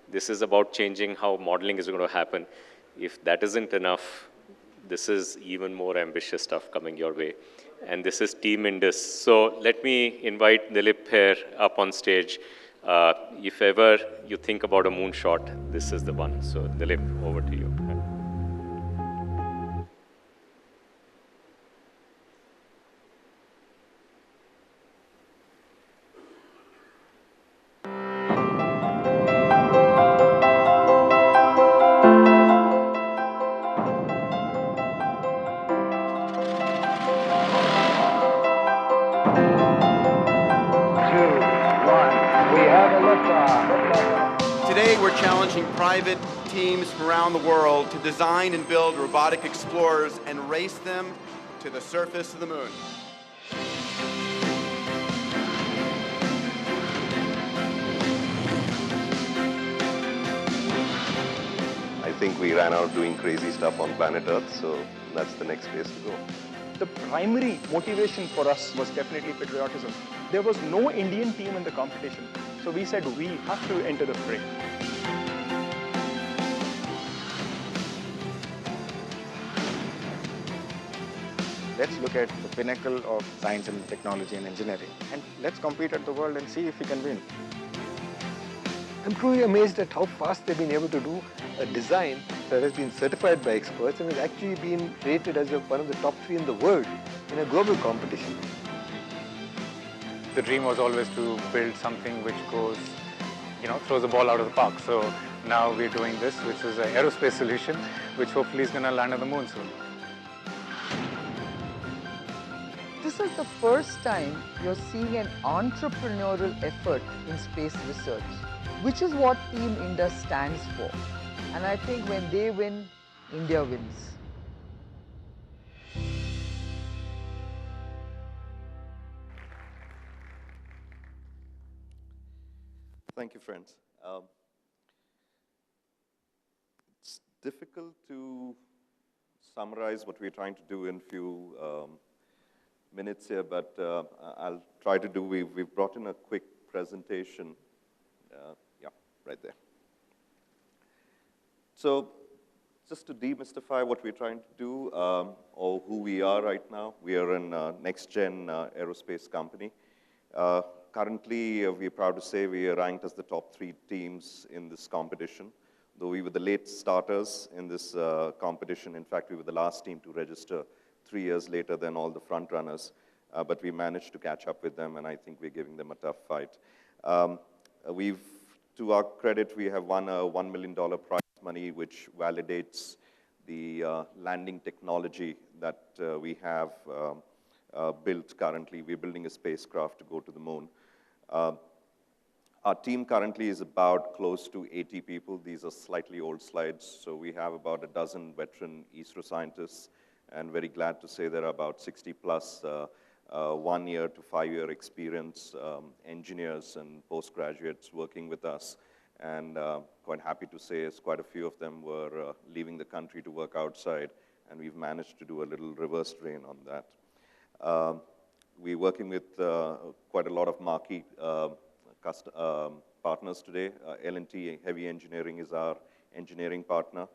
This is about changing how modeling is going to happen. If that isn't enough, this is even more ambitious stuff coming your way. And this is Team Indus. So let me invite Dilip here up on stage. If ever you think about a moonshot, this is the one. So Dilip, over to you. Today, we're challenging private teams from around the world to design and build robotic explorers and race them to the surface of the moon. think we ran out doing crazy stuff on planet Earth, so that's the next place to go. The primary motivation for us was definitely patriotism. There was no Indian team in the competition, so we said we have to enter the fray. Let's look at the pinnacle of science and technology and engineering, and let's compete at the world and see if we can win. I'm truly amazed at how fast they've been able to do a design that has been certified by experts and has actually been rated as one of the top 3 in the world in a global competition. The dream was always to build something which goes, throws the ball out of the park. So now we're doing this, which is an aerospace solution, which hopefully is going to land on the moon soon. This is the first time you're seeing an entrepreneurial effort in space research, which is what Team Indus stands for. And I think when they win, India wins. Thank you, friends. It's difficult to summarize what we're trying to do in a few minutes here, but I'll try to do. We've brought in a quick presentation. Yeah, right there. So just to demystify what we're trying to do, or who we are right now, we are a next-gen aerospace company. Currently, we're proud to say we are ranked as the top 3 teams in this competition, though we were the late starters in this competition. In fact, we were the last team to register 3 years later than all the front runners, but we managed to catch up with them, and I think we're giving them a tough fight. To our credit, we have won a $1 million prize money, which validates the landing technology that we have built currently. We're building a spacecraft to go to the moon. Our team currently is about close to 80 people. These are slightly old slides, so we have about a dozen veteran ISRO scientists, and very glad to say there are about 60 plus 1-year to 5-year experience engineers and postgraduates working with us. And quite happy to say as quite a few of them were leaving the country to work outside, and we've managed to do a little reverse train on that. We're working with quite a lot of marquee partners today. L&T Heavy Engineering is our engineering partner.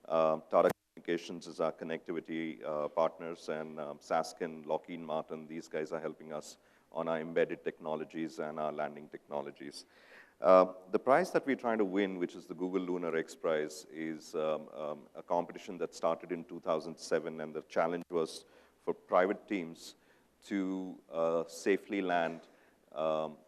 Tata Communications is our connectivity partners, and Saskin, Lockheed Martin, these guys are helping us on our embedded technologies and our landing technologies. The prize that we're trying to win, which is the Google Lunar X Prize, is a competition that started in 2007, and the challenge was for private teams to safely land,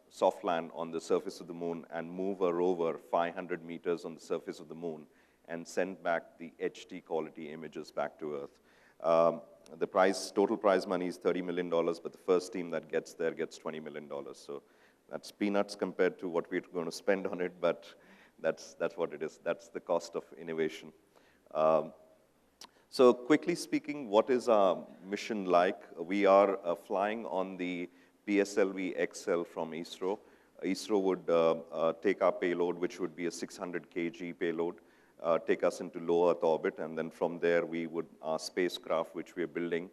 soft land on the surface of the moon and move a rover 500 meters on the surface of the moon and send back the HD quality images back to Earth. The total prize money is $30 million, but the first team that gets there gets $20 million. So that's peanuts compared to what we're going to spend on it, but that's what it is. That's the cost of innovation. So quickly speaking, what is our mission like? We are flying on the PSLV XL from ISRO. ISRO would take our payload, which would be a 600 kg payload, take us into low Earth orbit, and then from there our spacecraft, which we're building,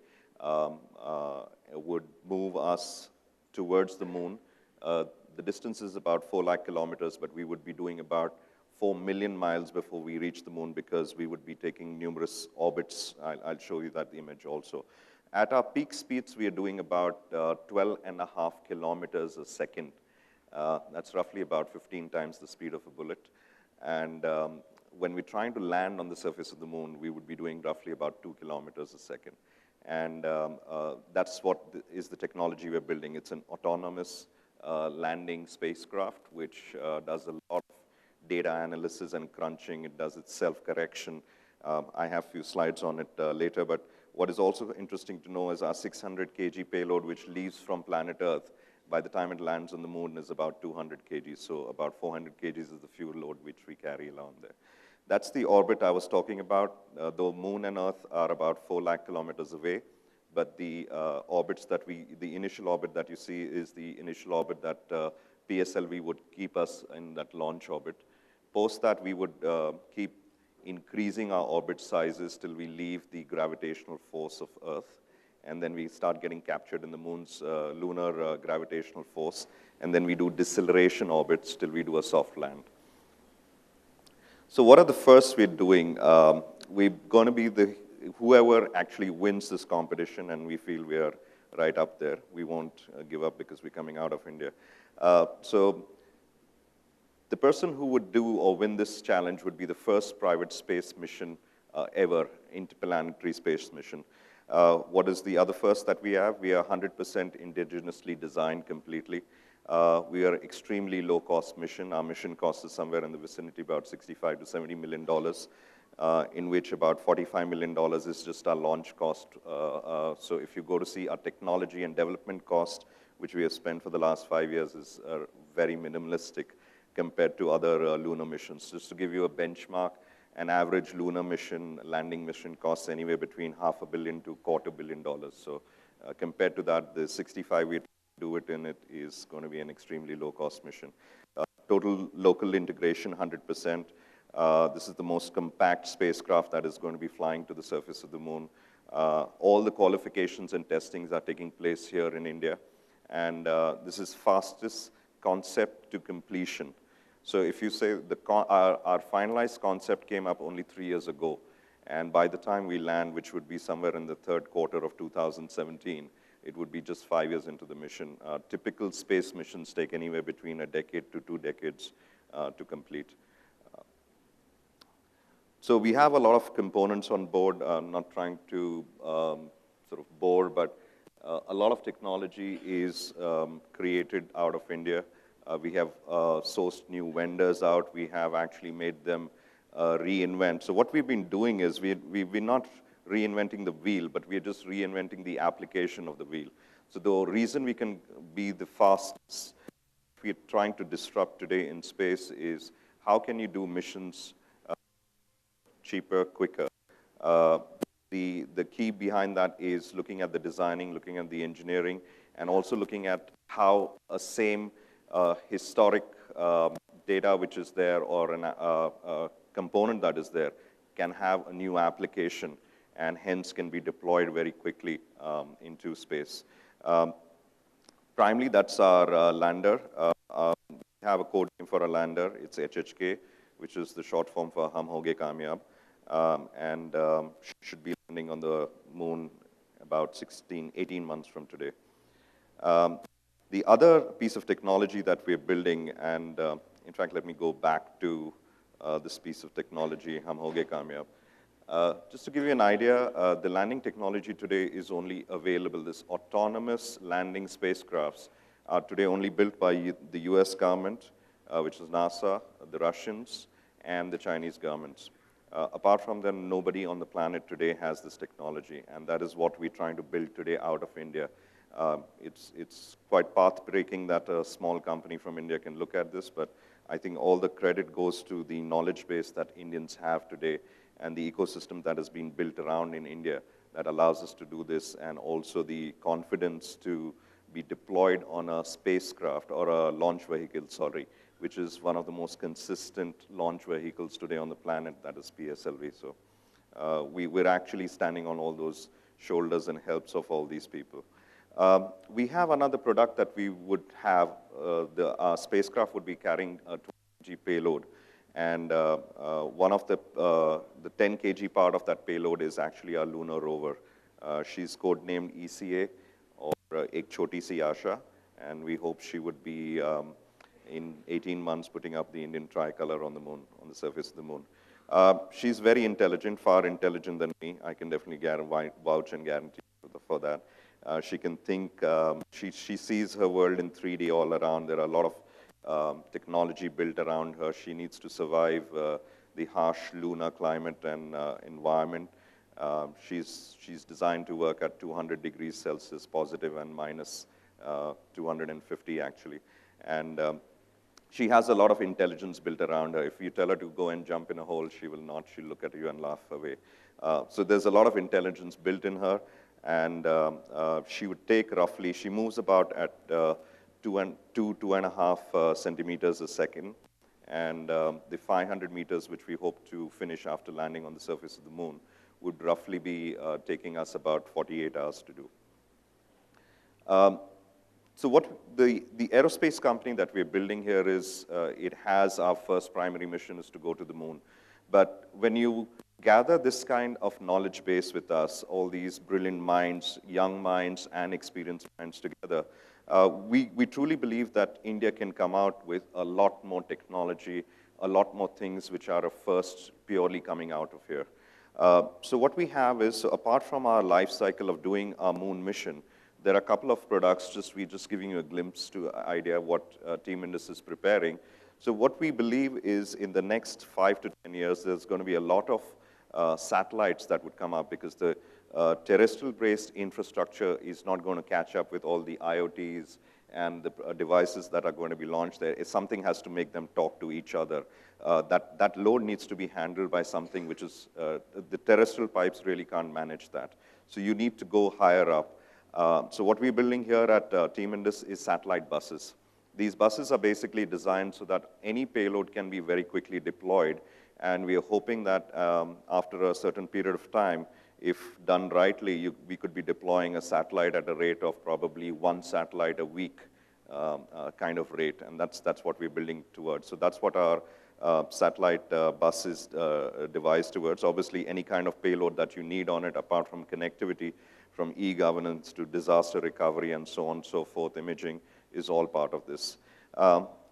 would move us towards the moon. The distance is about 4 lakh kilometers, but we would be doing about 4 million miles before we reach the moon, because we would be taking numerous orbits. I'll show you that image also. At our peak speeds, we are doing about 12.5 kilometers a second. That's roughly about 15 times the speed of a bullet. And when we're trying to land on the surface of the moon, we would be doing roughly about 2 kilometers a second. And that's what is the technology we're building. It's an autonomous landing spacecraft, which does a lot of data analysis and crunching. It does its self-correction. I have a few slides on it later, but what is also interesting to know is our 600 kg payload, which leaves from planet Earth, by the time it lands on the moon is about 200 kg. So about 400 kg is the fuel load which we carry along there. That's the orbit I was talking about. The moon and Earth are about 4 lakh kilometers away, but the the initial orbit that you see is the initial orbit that PSLV would keep us in that launch orbit. Post that, we would keep increasing our orbit sizes till we leave the gravitational force of Earth. And then we start getting captured in the moon's lunar gravitational force. And then we do deceleration orbits till we do a soft land. So what are the firsts we're doing? We're going to be whoever actually wins this competition, and we feel we are right up there. We won't give up because we're coming out of India. So the person who would do or win this challenge would be the first private space mission ever, interplanetary space mission. What is the other first that we have? We are 100% indigenously designed completely. We are extremely low-cost mission. Our mission cost is somewhere in the vicinity about $65 to $70 million, in which about $45 million is just our launch cost. So if you go to see our technology and development cost, which we have spent for the last 5 years, is very minimalistic compared to other lunar missions. Just to give you a benchmark, an average lunar mission, landing mission costs anywhere between $500 million to $250 million. So compared to that, the 65 we do it in it is going to be an extremely low-cost mission. Total local integration, 100%. This is the most compact spacecraft that is going to be flying to the surface of the moon. All the qualifications and testings are taking place here in India. And this is fastest concept to completion. So if you say our finalized concept came up only 3 years ago, and by the time we land, which would be somewhere in the third quarter of 2017, it would be just 5 years into the mission. Typical space missions take anywhere between a decade to 2 decades to complete. So we have a lot of components on board. I'm not trying to sort of bore, but a lot of technology is created out of India. We have sourced new vendors out. We have actually made them reinvent. So what we've been doing is we've been not reinventing the wheel, but we're just reinventing the application of the wheel. So the reason we can be the fastest we're trying to disrupt today in space is how can you do missions cheaper, quicker. The key behind that is looking at the designing, looking at the engineering, and also looking at how a same historic data which is there or a component that is there can have a new application and hence can be deployed very quickly into space. Primarily, that's our lander. We have a code name for a lander. It's HHK, which is the short form for Hum Hoge Kamyab, and should be landing on the moon about 18 months from today. The other piece of technology that we're building, and in fact, let me go back to this piece of technology, Hum Hoge Kamyab. Just to give you an idea, the landing technology today is only available. This autonomous landing spacecrafts are today only built by the US government, which is NASA, the Russians, and the Chinese governments. Apart from them, nobody on the planet today has this technology, and that is what we're trying to build today out of India. It's quite path-breaking that a small company from India can look at this, but I think all the credit goes to the knowledge base that Indians have today and the ecosystem that has been built around in India that allows us to do this, and also the confidence to be deployed on a spacecraft or a launch vehicle, which is one of the most consistent launch vehicles today on the planet, that is PSLV. So we're actually standing on all those shoulders and helps of all these people. We have another product that we would have. Our spacecraft would be carrying a 20 kg payload. And one of the 10 kg part of that payload is actually our lunar rover. She's codenamed ECA, or Ek Choti Si Asha, and we hope she would be in 18 months putting up the Indian tricolor on the moon, on the surface of the moon. She's very intelligent, far intelligent than me. I can definitely vouch and guarantee for that. She can think, she sees her world in 3D all around. There are a lot of technology built around her. She needs to survive the harsh lunar climate and environment. She's designed to work at 200 degrees Celsius positive and minus 250 actually. And she has a lot of intelligence built around her. If you tell her to go and jump in a hole, she will not. She'll look at you and laugh away. So there's a lot of intelligence built in her. And she would take roughly, she moves about at 2.5 centimeters a second. And the 500 meters, which we hope to finish after landing on the surface of the moon, would roughly be taking us about 48 hours to do. So what the aerospace company that we're building here is, it has our first primary mission is to go to the moon. But when you gather this kind of knowledge base with us, all these brilliant minds, young minds, and experienced minds together, we truly believe that India can come out with a lot more technology, a lot more things which are a first purely coming out of here. So what we have is, so apart from our life cycle of doing our moon mission, there are a couple of products, we're just giving you a glimpse to an idea of what Team Indus is preparing. So what we believe is in the next 5 to 10 years, there's going to be a lot of satellites that would come up because the terrestrial-based infrastructure is not going to catch up with all the IoTs and the devices that are going to be launched there. Something has to make them talk to each other. That load needs to be handled by something which is, the terrestrial pipes really can't manage that. So you need to go higher up. So what we're building here at Team Indus is satellite buses. These buses are basically designed so that any payload can be very quickly deployed, and we are hoping that after a certain period of time, if done rightly, we could be deploying a satellite at a rate of probably 1 satellite a week kind of rate, and that's what we're building towards. So that's what our satellite bus is devised towards. Obviously, any kind of payload that you need on it, apart from connectivity, from e-governance to disaster recovery and so on and so forth, imaging, is all part of this.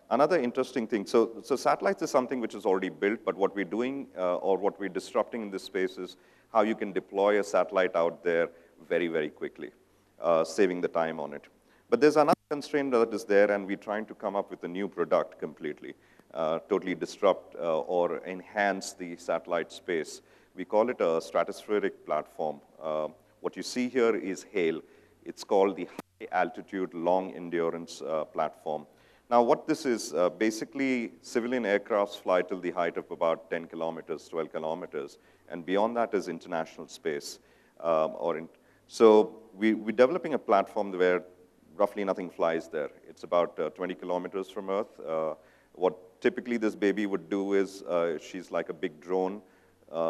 Another interesting thing, so satellites is something which is already built, but what we're doing or what we're disrupting in this space is how you can deploy a satellite out there very, very quickly, saving the time on it. But there's another constraint that is there, and we're trying to come up with a new product completely, totally disrupt or enhance the satellite space. We call it a stratospheric platform. What you see here is HALE. It's called the High Altitude Long Endurance Platform. Now, what this is, basically, civilian aircrafts fly till the height of about 10 kilometers, 12 kilometers, and beyond that is international space. So we're developing a platform where roughly nothing flies there. It's about 20 kilometers from Earth. What typically this baby would do is, she's like a big drone,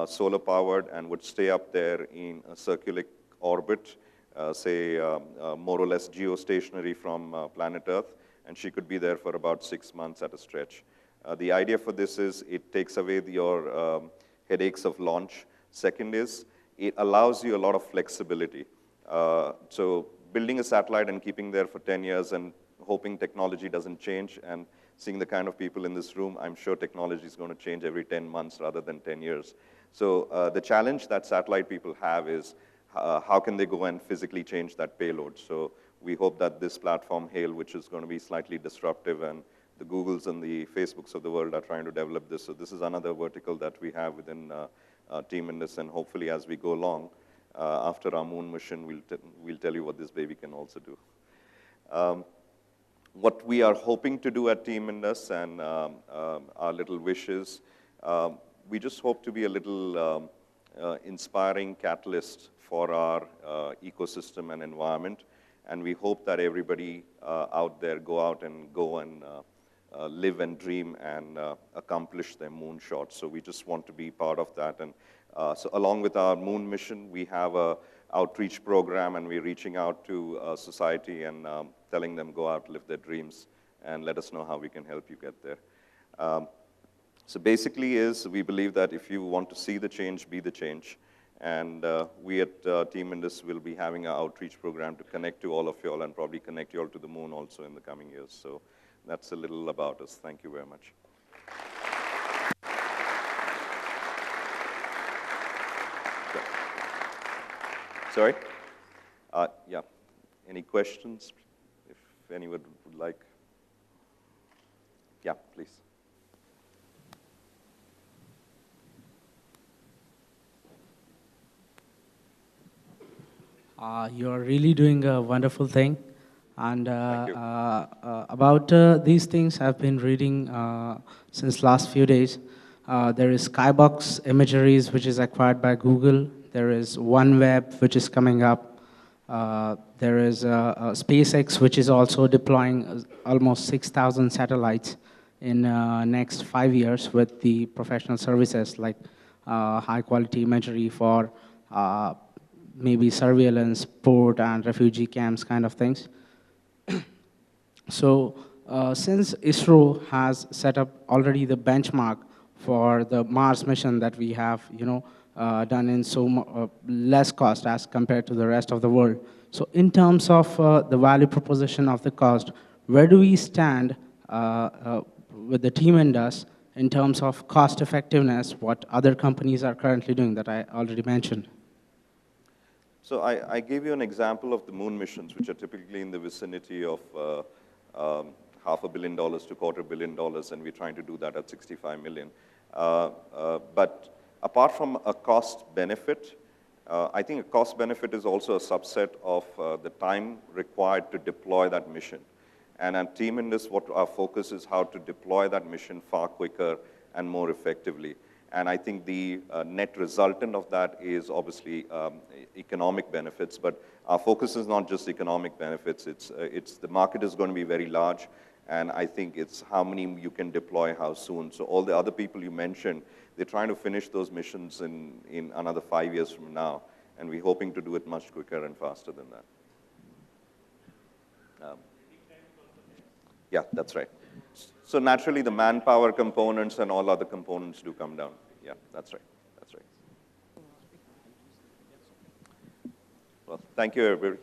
solar powered, and would stay up there in a circular orbit, say more or less geostationary from planet Earth, and she could be there for about 6 months at a stretch. The idea for this is it takes away your headaches of launch. Second is it allows you a lot of flexibility. So building a satellite and keeping there for 10 years and hoping technology doesn't change, and seeing the kind of people in this room, I'm sure technology is going to change every 10 months rather than 10 years. So the challenge that satellite people have is how can they go and physically change that payload? So we hope that this platform, HALE, which is going to be slightly disruptive, and the Googles and the Facebooks of the world are trying to develop this. So this is another vertical that we have within Team Indus, and hopefully as we go along, after our moon mission, we'll tell you what this baby can also do. What we are hoping to do at Team Indus and our little wishes, we just hope to be a little inspiring catalyst for our ecosystem and environment. And we hope that everybody out there go and live and dream and accomplish their moonshots. So we just want to be part of that. And so along with our moon mission, we have a outreach program, and we're reaching out to society and telling them go out, live their dreams, and let us know how we can help you get there. So basically we believe that if you want to see the change, be the change. And we at Team Indus will be having an outreach program to connect to all of you all and probably connect you all to the moon also in the coming years. So that's a little about us. Thank you very much. Sorry? Yeah. Any questions, if anyone would like? Yeah, please. You're really doing a wonderful thing. And about these things, I've been reading since last few days. There is Skybox Imageries, which is acquired by Google. There is OneWeb, which is coming up. There is SpaceX, which is also deploying almost 6,000 satellites in next 5 years with the professional services like high quality imagery for maybe surveillance, port and refugee camps kind of things. So since ISRO has set up already the benchmark for the Mars mission that we have, done in less cost as compared to the rest of the world. So in terms of the value proposition of the cost, where do we stand with the team Indus in terms of cost effectiveness, what other companies are currently doing that I already mentioned? So I gave you an example of the moon missions, which are typically in the vicinity of $500 million to $250 million, and we're trying to do that at 65 million. But apart from a cost benefit, I think a cost benefit is also a subset of the time required to deploy that mission. And at Team Indus, what our focus is how to deploy that mission far quicker and more effectively. And I think the net resultant of that is obviously economic benefits, but our focus is not just economic benefits, it's the market is going to be very large, and I think it's how many you can deploy, how soon. So all the other people you mentioned, they're trying to finish those missions in another 5 years from now, and we're hoping to do it much quicker and faster than that. Yeah, that's right. So naturally, the manpower components and all other components do come down. Yeah, that's right. That's right. Well, thank you, everybody.